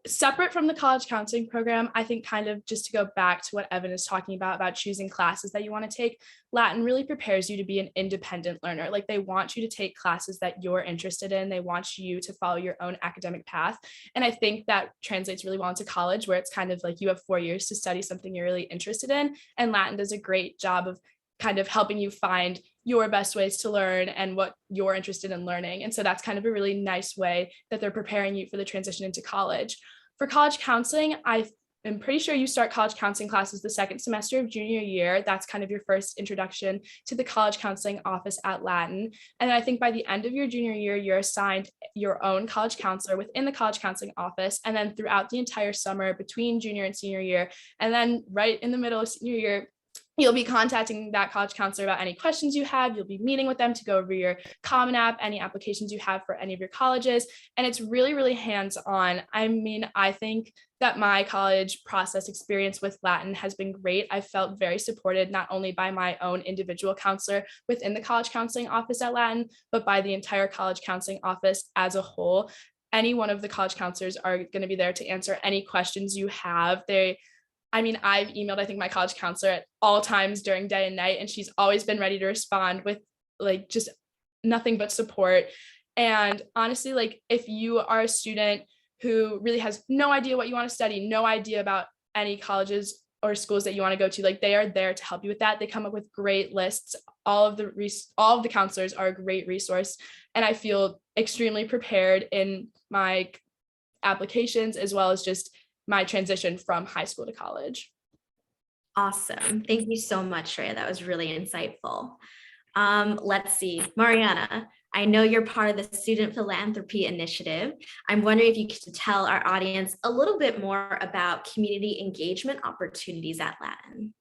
Separate from the college counseling program, I think kind of just to go back to what Evan is talking about choosing classes that you want to take, Latin really prepares you to be an independent learner. They want you to take classes that you're interested in. They want you to follow your own academic path. And I think that translates really well into college, where it's kind of you have 4 years to study something you're really interested in. And Latin does a great job of kind of helping you find your best ways to learn and what you're interested in learning. And so that's kind of a really nice way that they're preparing you for the transition into college. For college counseling, I'm pretty sure you start college counseling classes the second semester of junior year. That's kind of your first introduction to the college counseling office at Latin. And I think by the end of your junior year, you're assigned your own college counselor within the college counseling office. And then throughout the entire summer between junior and senior year, and then right in the middle of senior year, You'll be contacting that college counselor about any questions you have. You'll be meeting with them to go over your Common App, any applications you have for any of your colleges. And it's really, really hands-on. I mean, I think that my college process experience with Latin has been great. I felt very supported, not only by my own individual counselor within the college counseling office at Latin, but by the entire college counseling office as a whole. Any one of the college counselors are going to be there to answer any questions you have. I've emailed, I think, my college counselor at all times during day and night, and she's always been ready to respond with like just nothing but support. And honestly, like if you are a student who really has no idea what you want to study, no idea about any colleges or schools that you want to go to, like they are there to help you with that. They come up with great lists. All of the counselors are a great resource. And I feel extremely prepared in my applications as well as just my transition from high school to college. Awesome. Thank you so much, Treya. That was really insightful. Let's see, Mariana, I know you're part of the Student Philanthropy Initiative. I'm wondering if you could tell our audience a little bit more about community engagement opportunities at Latin.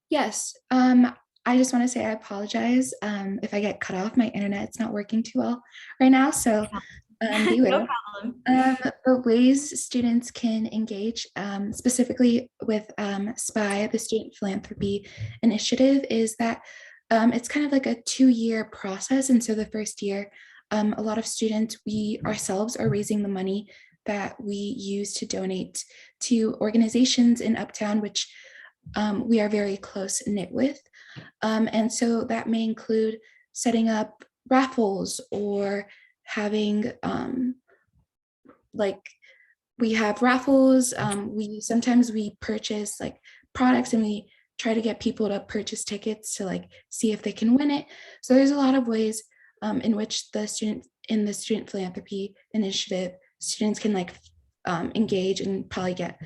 Yes, I just want to say I apologize if I get cut off. My internet's not working too well right now, so beware. No problem. The ways students can engage, specifically with SPY, the Student Philanthropy Initiative, is that it's kind of like a 2-year process. And so the first year, a lot of students, we ourselves are raising the money that we use to donate to organizations in Uptown, which we are very close knit with. And so that may include setting up raffles or having we have raffles. Sometimes we purchase like products and we try to get people to purchase tickets to like see if they can win it. So there's a lot of ways in which the Student Philanthropy Initiative students can engage and probably get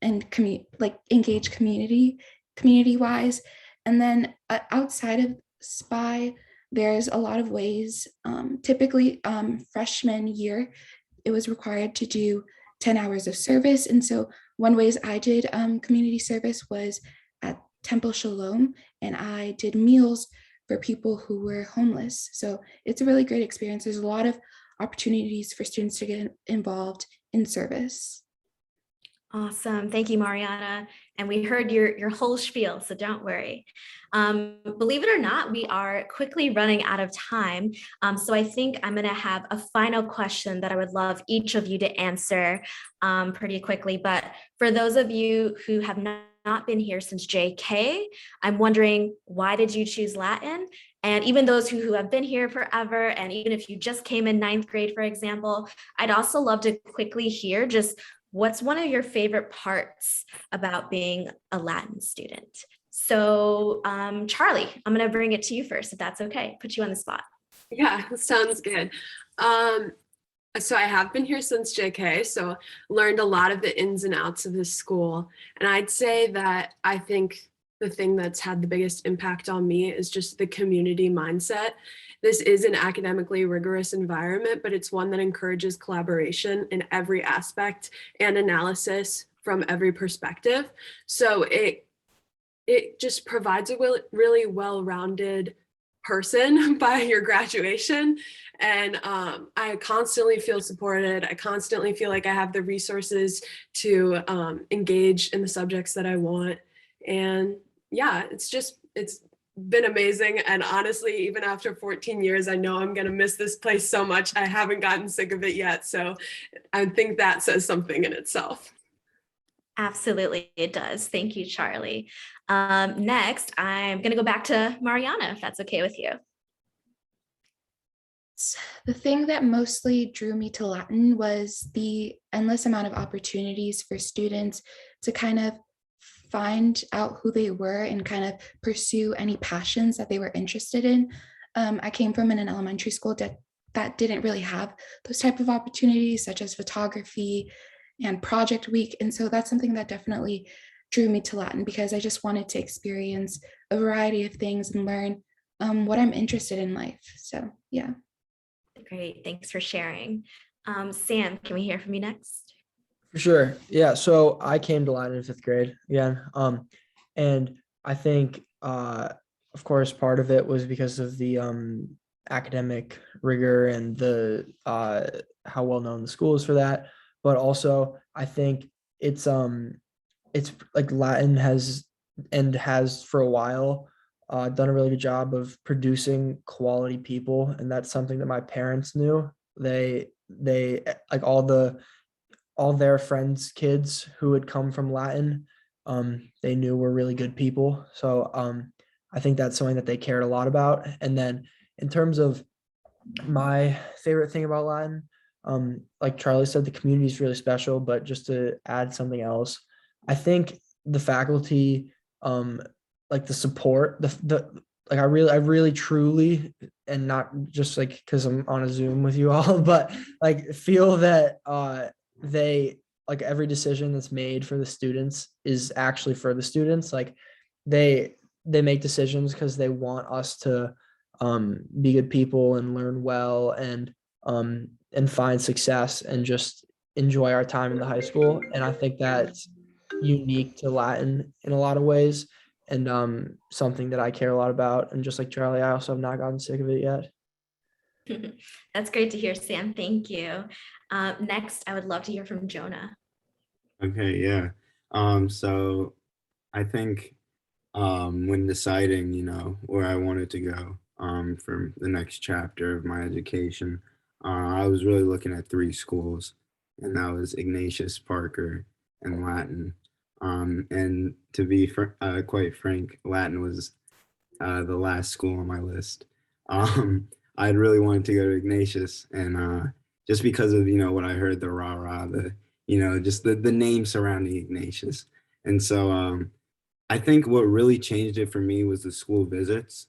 engage community wise. And then outside of SPY, there's a lot of ways. Typically freshman year, it was required to do 10 hours of service. And so one ways I did community service was at Temple Shalom, and I did meals for people who were homeless. So it's a really great experience. There's a lot of opportunities for students to get involved in service. Awesome. Thank you, Mariana. And we heard your whole spiel, so don't worry. Believe it or not, we are quickly running out of time. So I think I'm going to have a final question that I would love each of you to answer pretty quickly. But for those of you who have not been here since JK, I'm wondering, why did you choose Latin? And even those who have been here forever, and even if you just came in 9th grade, for example, I'd also love to quickly hear just what's one of your favorite parts about being a Latin student? So Charlie, I'm going to bring it to you first, if that's okay. Put you on the spot. Yeah, sounds good. So I have been here since JK, so learned a lot of the ins and outs of this school. And I'd say that I think the thing that's had the biggest impact on me is just the community mindset. This is an academically rigorous environment, but it's one that encourages collaboration in every aspect and analysis from every perspective. So it just provides a really well-rounded person by your graduation. And I constantly feel supported. I constantly feel like I have the resources to engage in the subjects that I want. And yeah, it's been amazing. And honestly, even after 14 years, I know I'm going to miss this place so much. I haven't gotten sick of it yet. So I think that says something in itself. Absolutely, it does. Thank you, Charlie. Next, I'm going to go back to Mariana, if that's okay with you. The thing that mostly drew me to Latin was the endless amount of opportunities for students to kind of find out who they were and kind of pursue any passions that they were interested in. I came from an elementary school that didn't really have those type of opportunities, such as photography and project week. And so that's something that definitely drew me to Latin, because I just wanted to experience a variety of things and learn what I'm interested in life. So yeah. Great, thanks for sharing. Sam, can we hear from you next? For sure. Yeah. So I came to Latin in 5th grade again. And I think, of course, part of it was because of the academic rigor and the how well known the school is for that. But also, I think it's like Latin has for a while done a really good job of producing quality people, and that's something that my parents knew. They like all their friends' kids who had come from Latin, they knew were really good people. So I think that's something that they cared a lot about. And then in terms of my favorite thing about Latin, like Charlie said, the community is really special. But just to add something else, I think the faculty, like the support, the like I really truly, and not just like because I'm on a Zoom with you all, but like feel that they like every decision that's made for the students is actually for the students. Like they make decisions because they want us to be good people and learn well and find success and just enjoy our time in the high school. And I think that's unique to Latin in a lot of ways, and something that I care a lot about. And just like Charlie, I also have not gotten sick of it yet. That's great to hear, Sam. Thank you. Next, I would love to hear from Jonah. Okay, yeah. So I think when deciding, where I wanted to go for the next chapter of my education, I was really looking at 3 schools, and that was Ignatius, Parker, and Latin. And to be quite frank, Latin was the last school on my list. I'd really wanted to go to Ignatius, and just because of what I heard, the rah rah, just the name surrounding Ignatius. And so I think what really changed it for me was the school visits.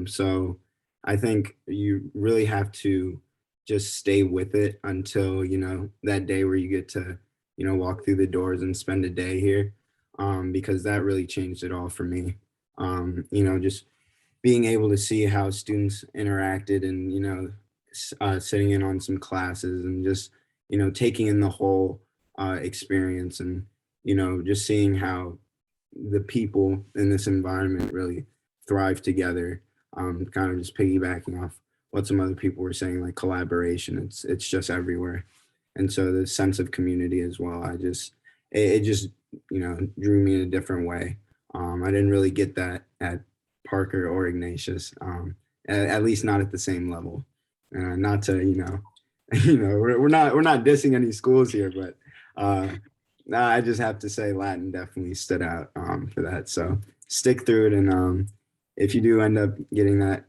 So I think you really have to just stay with it until that day where you get to walk through the doors and spend a day here, because that really changed it all for me. Just being able to see how students interacted and sitting in on some classes and just taking in the whole experience, and just seeing how the people in this environment really thrive together. Kind of just piggybacking off what some other people were saying, like collaboration, it's just everywhere. And so the sense of community as well, it just drew me in a different way. I didn't really get that at Parker or Ignatius, at least not at the same level. Not to we're not dissing any schools here, but I just have to say Latin definitely stood out for that. So stick through it, and if you do end up getting that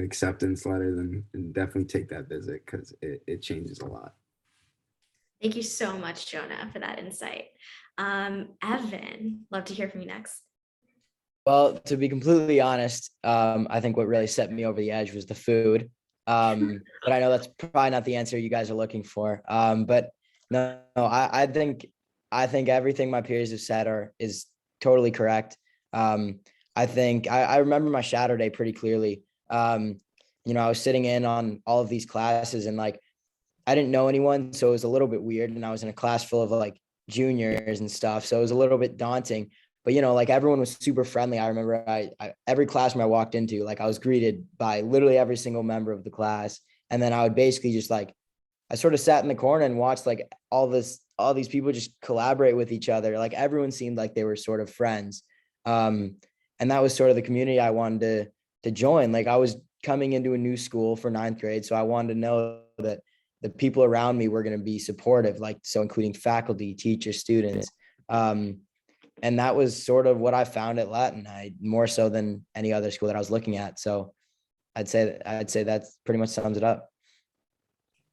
acceptance letter, then definitely take that visit, because it changes a lot. Thank you so much, Jonah, for that insight. Evan, love to hear from you next. Well, to be completely honest, I think what really set me over the edge was the food. But I know that's probably not the answer you guys are looking for. But no, I think everything my peers have said is totally correct. I think I remember my shadow day pretty clearly. I was sitting in on all of these classes, and like I didn't know anyone, so it was a little bit weird. And I was in a class full of like juniors and stuff, so it was a little bit daunting. But like everyone was super friendly. I remember I every classroom I walked into, like I was greeted by literally every single member of the class. And then I would basically just I sort of sat in the corner and watched like all these people just collaborate with each other. Like everyone seemed like they were sort of friends. And that was sort of the community I wanted to join. Like I was coming into a new school for 9th grade, so I wanted to know that the people around me were going to be supportive, so including faculty, teachers, students. And that was sort of what I found at Latin, more so than any other school that I was looking at. So I'd say that pretty much sums it up.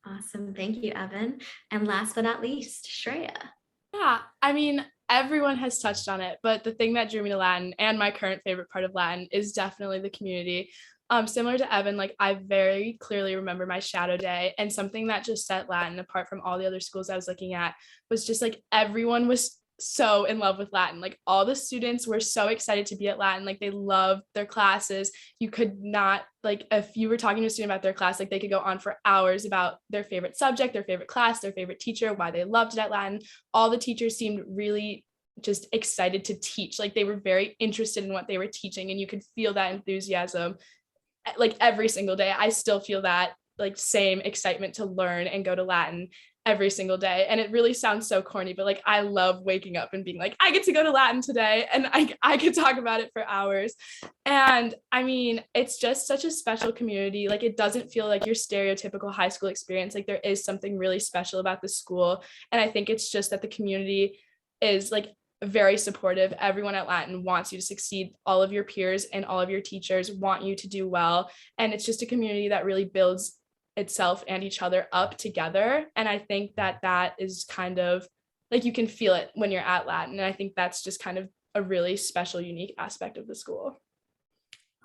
Awesome. Thank you, Evan. And last but not least, Treya. Yeah, I mean, everyone has touched on it, but the thing that drew me to Latin, and my current favorite part of Latin, is definitely the community. Similar to Evan, like I very clearly remember my shadow day, and something that just set Latin apart from all the other schools I was looking at was just like everyone was so in love with Latin. Like all the students were so excited to be at Latin. Like they loved their classes. You could not, like if you were talking to a student about their class, like they could go on for hours about their favorite subject, their favorite class, their favorite teacher, why they loved it at Latin. All the teachers seemed really just excited to teach. Like they were very interested in what they were teaching, and you could feel that enthusiasm like every single day. I still feel that like same excitement to learn and go to Latin every single day. And it really sounds so corny, but like I love waking up and being like, I get to go to Latin today, and I could talk about it for hours. And I mean, it's just such a special community. Like it doesn't feel like your stereotypical high school experience. Like there is something really special about the school. And I think it's just that the community is like very supportive. Everyone at Latin wants you to succeed. All of your peers and all of your teachers want you to do well. And it's just a community that really builds itself and each other up together. And I think that that is kind of like, you can feel it when you're at Latin. And I think that's just kind of a really special, unique aspect of the school.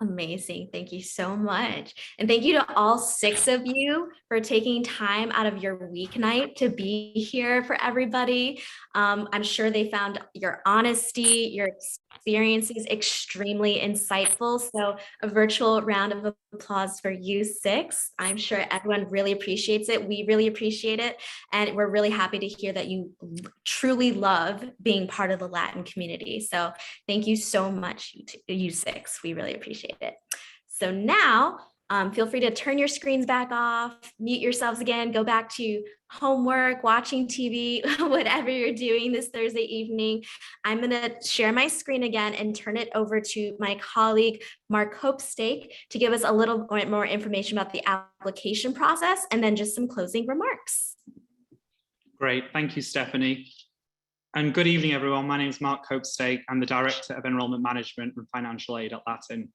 Amazing. Thank you so much. And thank you to all 6 of you for taking time out of your weeknight to be here for everybody. I'm sure they found your honesty, your experiences extremely insightful. So a virtual round of applause for you 6. I'm sure everyone really appreciates it. We really appreciate it. And we're really happy to hear that you truly love being part of the Latin community. So thank you so much, you 6. We really appreciate it. So now feel free to turn your screens back off, mute yourselves again, go back to homework, watching TV, whatever you're doing this Thursday evening. I'm going to share my screen again and turn it over to my colleague, Mark Hopestake, to give us a little bit more information about the application process and then just some closing remarks. Great. Thank you, Stephanie. And good evening, everyone. My name is Mark Hopestake. I'm the Director of Enrollment Management and Financial Aid at Latin.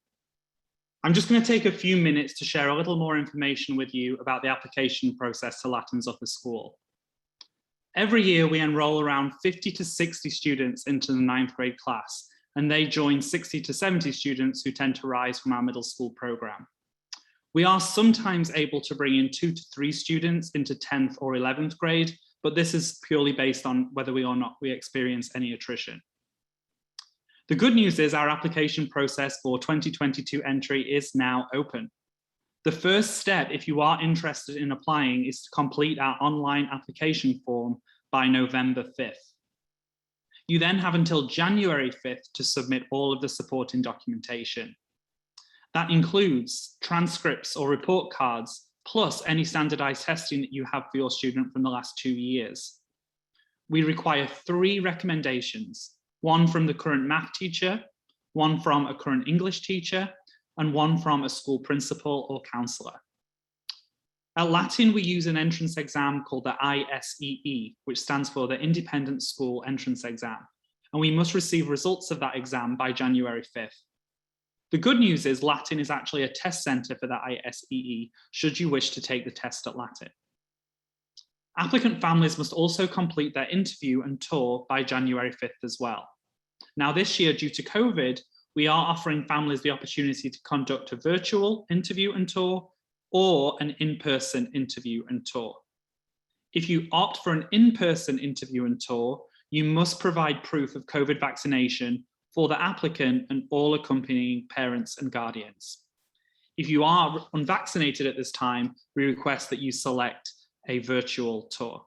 I'm just going to take a few minutes to share a little more information with you about the application process to Latin's upper school. Every year we enroll around 50 to 60 students into the 9th grade class, and they join 60 to 70 students who tend to rise from our middle school program. We are sometimes able to bring in 2 to 3 students into 10th or 11th grade, but this is purely based on whether we or not we experience any attrition. The good news is our application process for 2022 entry is now open. The first step, if you are interested in applying, is to complete our online application form by November 5th. You then have until January 5th to submit all of the supporting documentation. That includes transcripts or report cards, plus any standardized testing that you have for your student from the last 2 years. We require 3 recommendations. 1 from the current math teacher, 1 from a current English teacher, and 1 from a school principal or counselor. At Latin, we use an entrance exam called the ISEE, which stands for the Independent School Entrance Exam, and we must receive results of that exam by January 5th. The good news is Latin is actually a test center for the ISEE, should you wish to take the test at Latin. Applicant families must also complete their interview and tour by January 5th as well. Now this year, due to COVID, we are offering families the opportunity to conduct a virtual interview and tour or an in-person interview and tour. If you opt for an in-person interview and tour, you must provide proof of COVID vaccination for the applicant and all accompanying parents and guardians. If you are unvaccinated at this time, we request that you select a virtual tour.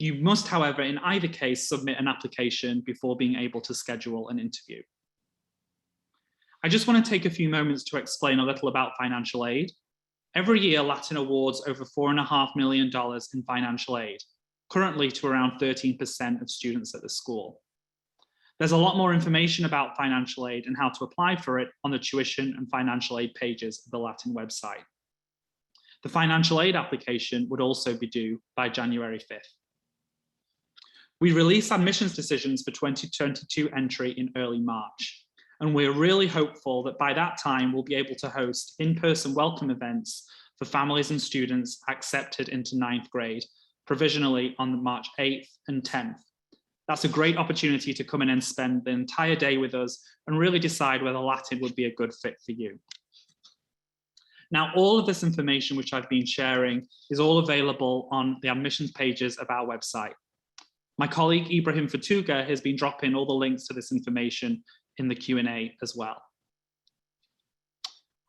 You must, however, in either case, submit an application before being able to schedule an interview. I just want to take a few moments to explain a little about financial aid. Every year, Latin awards over $4.5 million in financial aid, currently to around 13% of students at the school. There's a lot more information about financial aid and how to apply for it on the tuition and financial aid pages of the Latin website. The financial aid application would also be due by January 5th. We release admissions decisions for 2022 entry in early March, and we're really hopeful that by that time we'll be able to host in-person welcome events for families and students accepted into 9th grade, provisionally on March 8th and 10th. That's a great opportunity to come in and spend the entire day with us and really decide whether Latin would be a good fit for you. Now, all of this information which I've been sharing is all available on the admissions pages of our website. My colleague Ibrahim Fatuga has been dropping all the links to this information in the Q&A as well.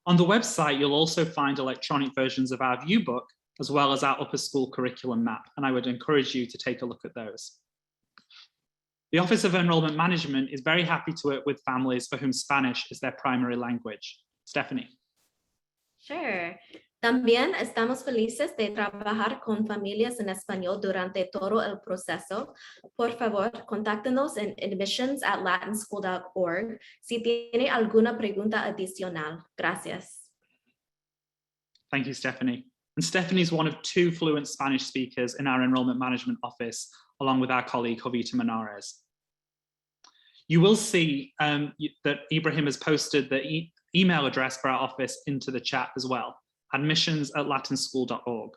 On the website, you'll also find electronic versions of our viewbook, as well as our upper school curriculum map, and I would encourage you to take a look at those. The Office of Enrollment Management is very happy to work with families for whom Spanish is their primary language. Stephanie. Sure. También estamos felices de trabajar con familias en español durante todo el proceso. Por favor, contáctenos en admissions@latinschool.org si tiene alguna pregunta adicional. Gracias. Thank you, Stephanie. And Stephanie is one of 2 fluent Spanish speakers in our enrollment management office, along with our colleague, Jovita Menares. You will see that Ibrahim has posted the email address for our office into the chat as well, admissions@latinschool.org.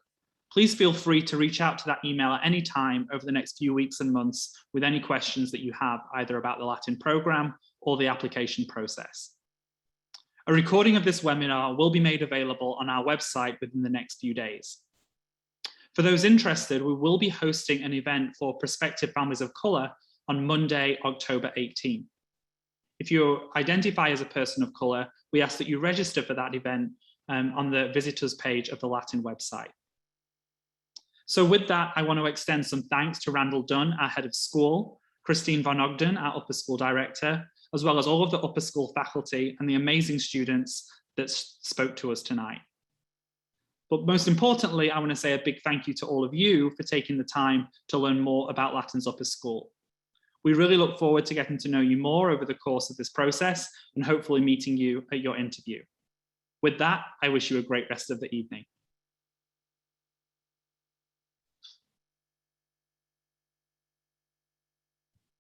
Please feel free to reach out to that email at any time over the next few weeks and months with any questions that you have, either about the Latin program or the application process. A recording of this webinar will be made available on our website within the next few days. For those interested, we will be hosting an event for prospective families of colour on Monday, October 18. If you identify as a person of colour, we ask that you register for that event on the visitors page of the Latin website. So with that, I want to extend some thanks to Randall Dunn, our head of school, Christine Van Ogden, our upper school director, as well as all of the upper school faculty and the amazing students that spoke to us tonight. But most importantly, I want to say a big thank you to all of you for taking the time to learn more about Latin's upper school. We really look forward to getting to know you more over the course of this process and hopefully meeting you at your interview. With that, I wish you a great rest of the evening.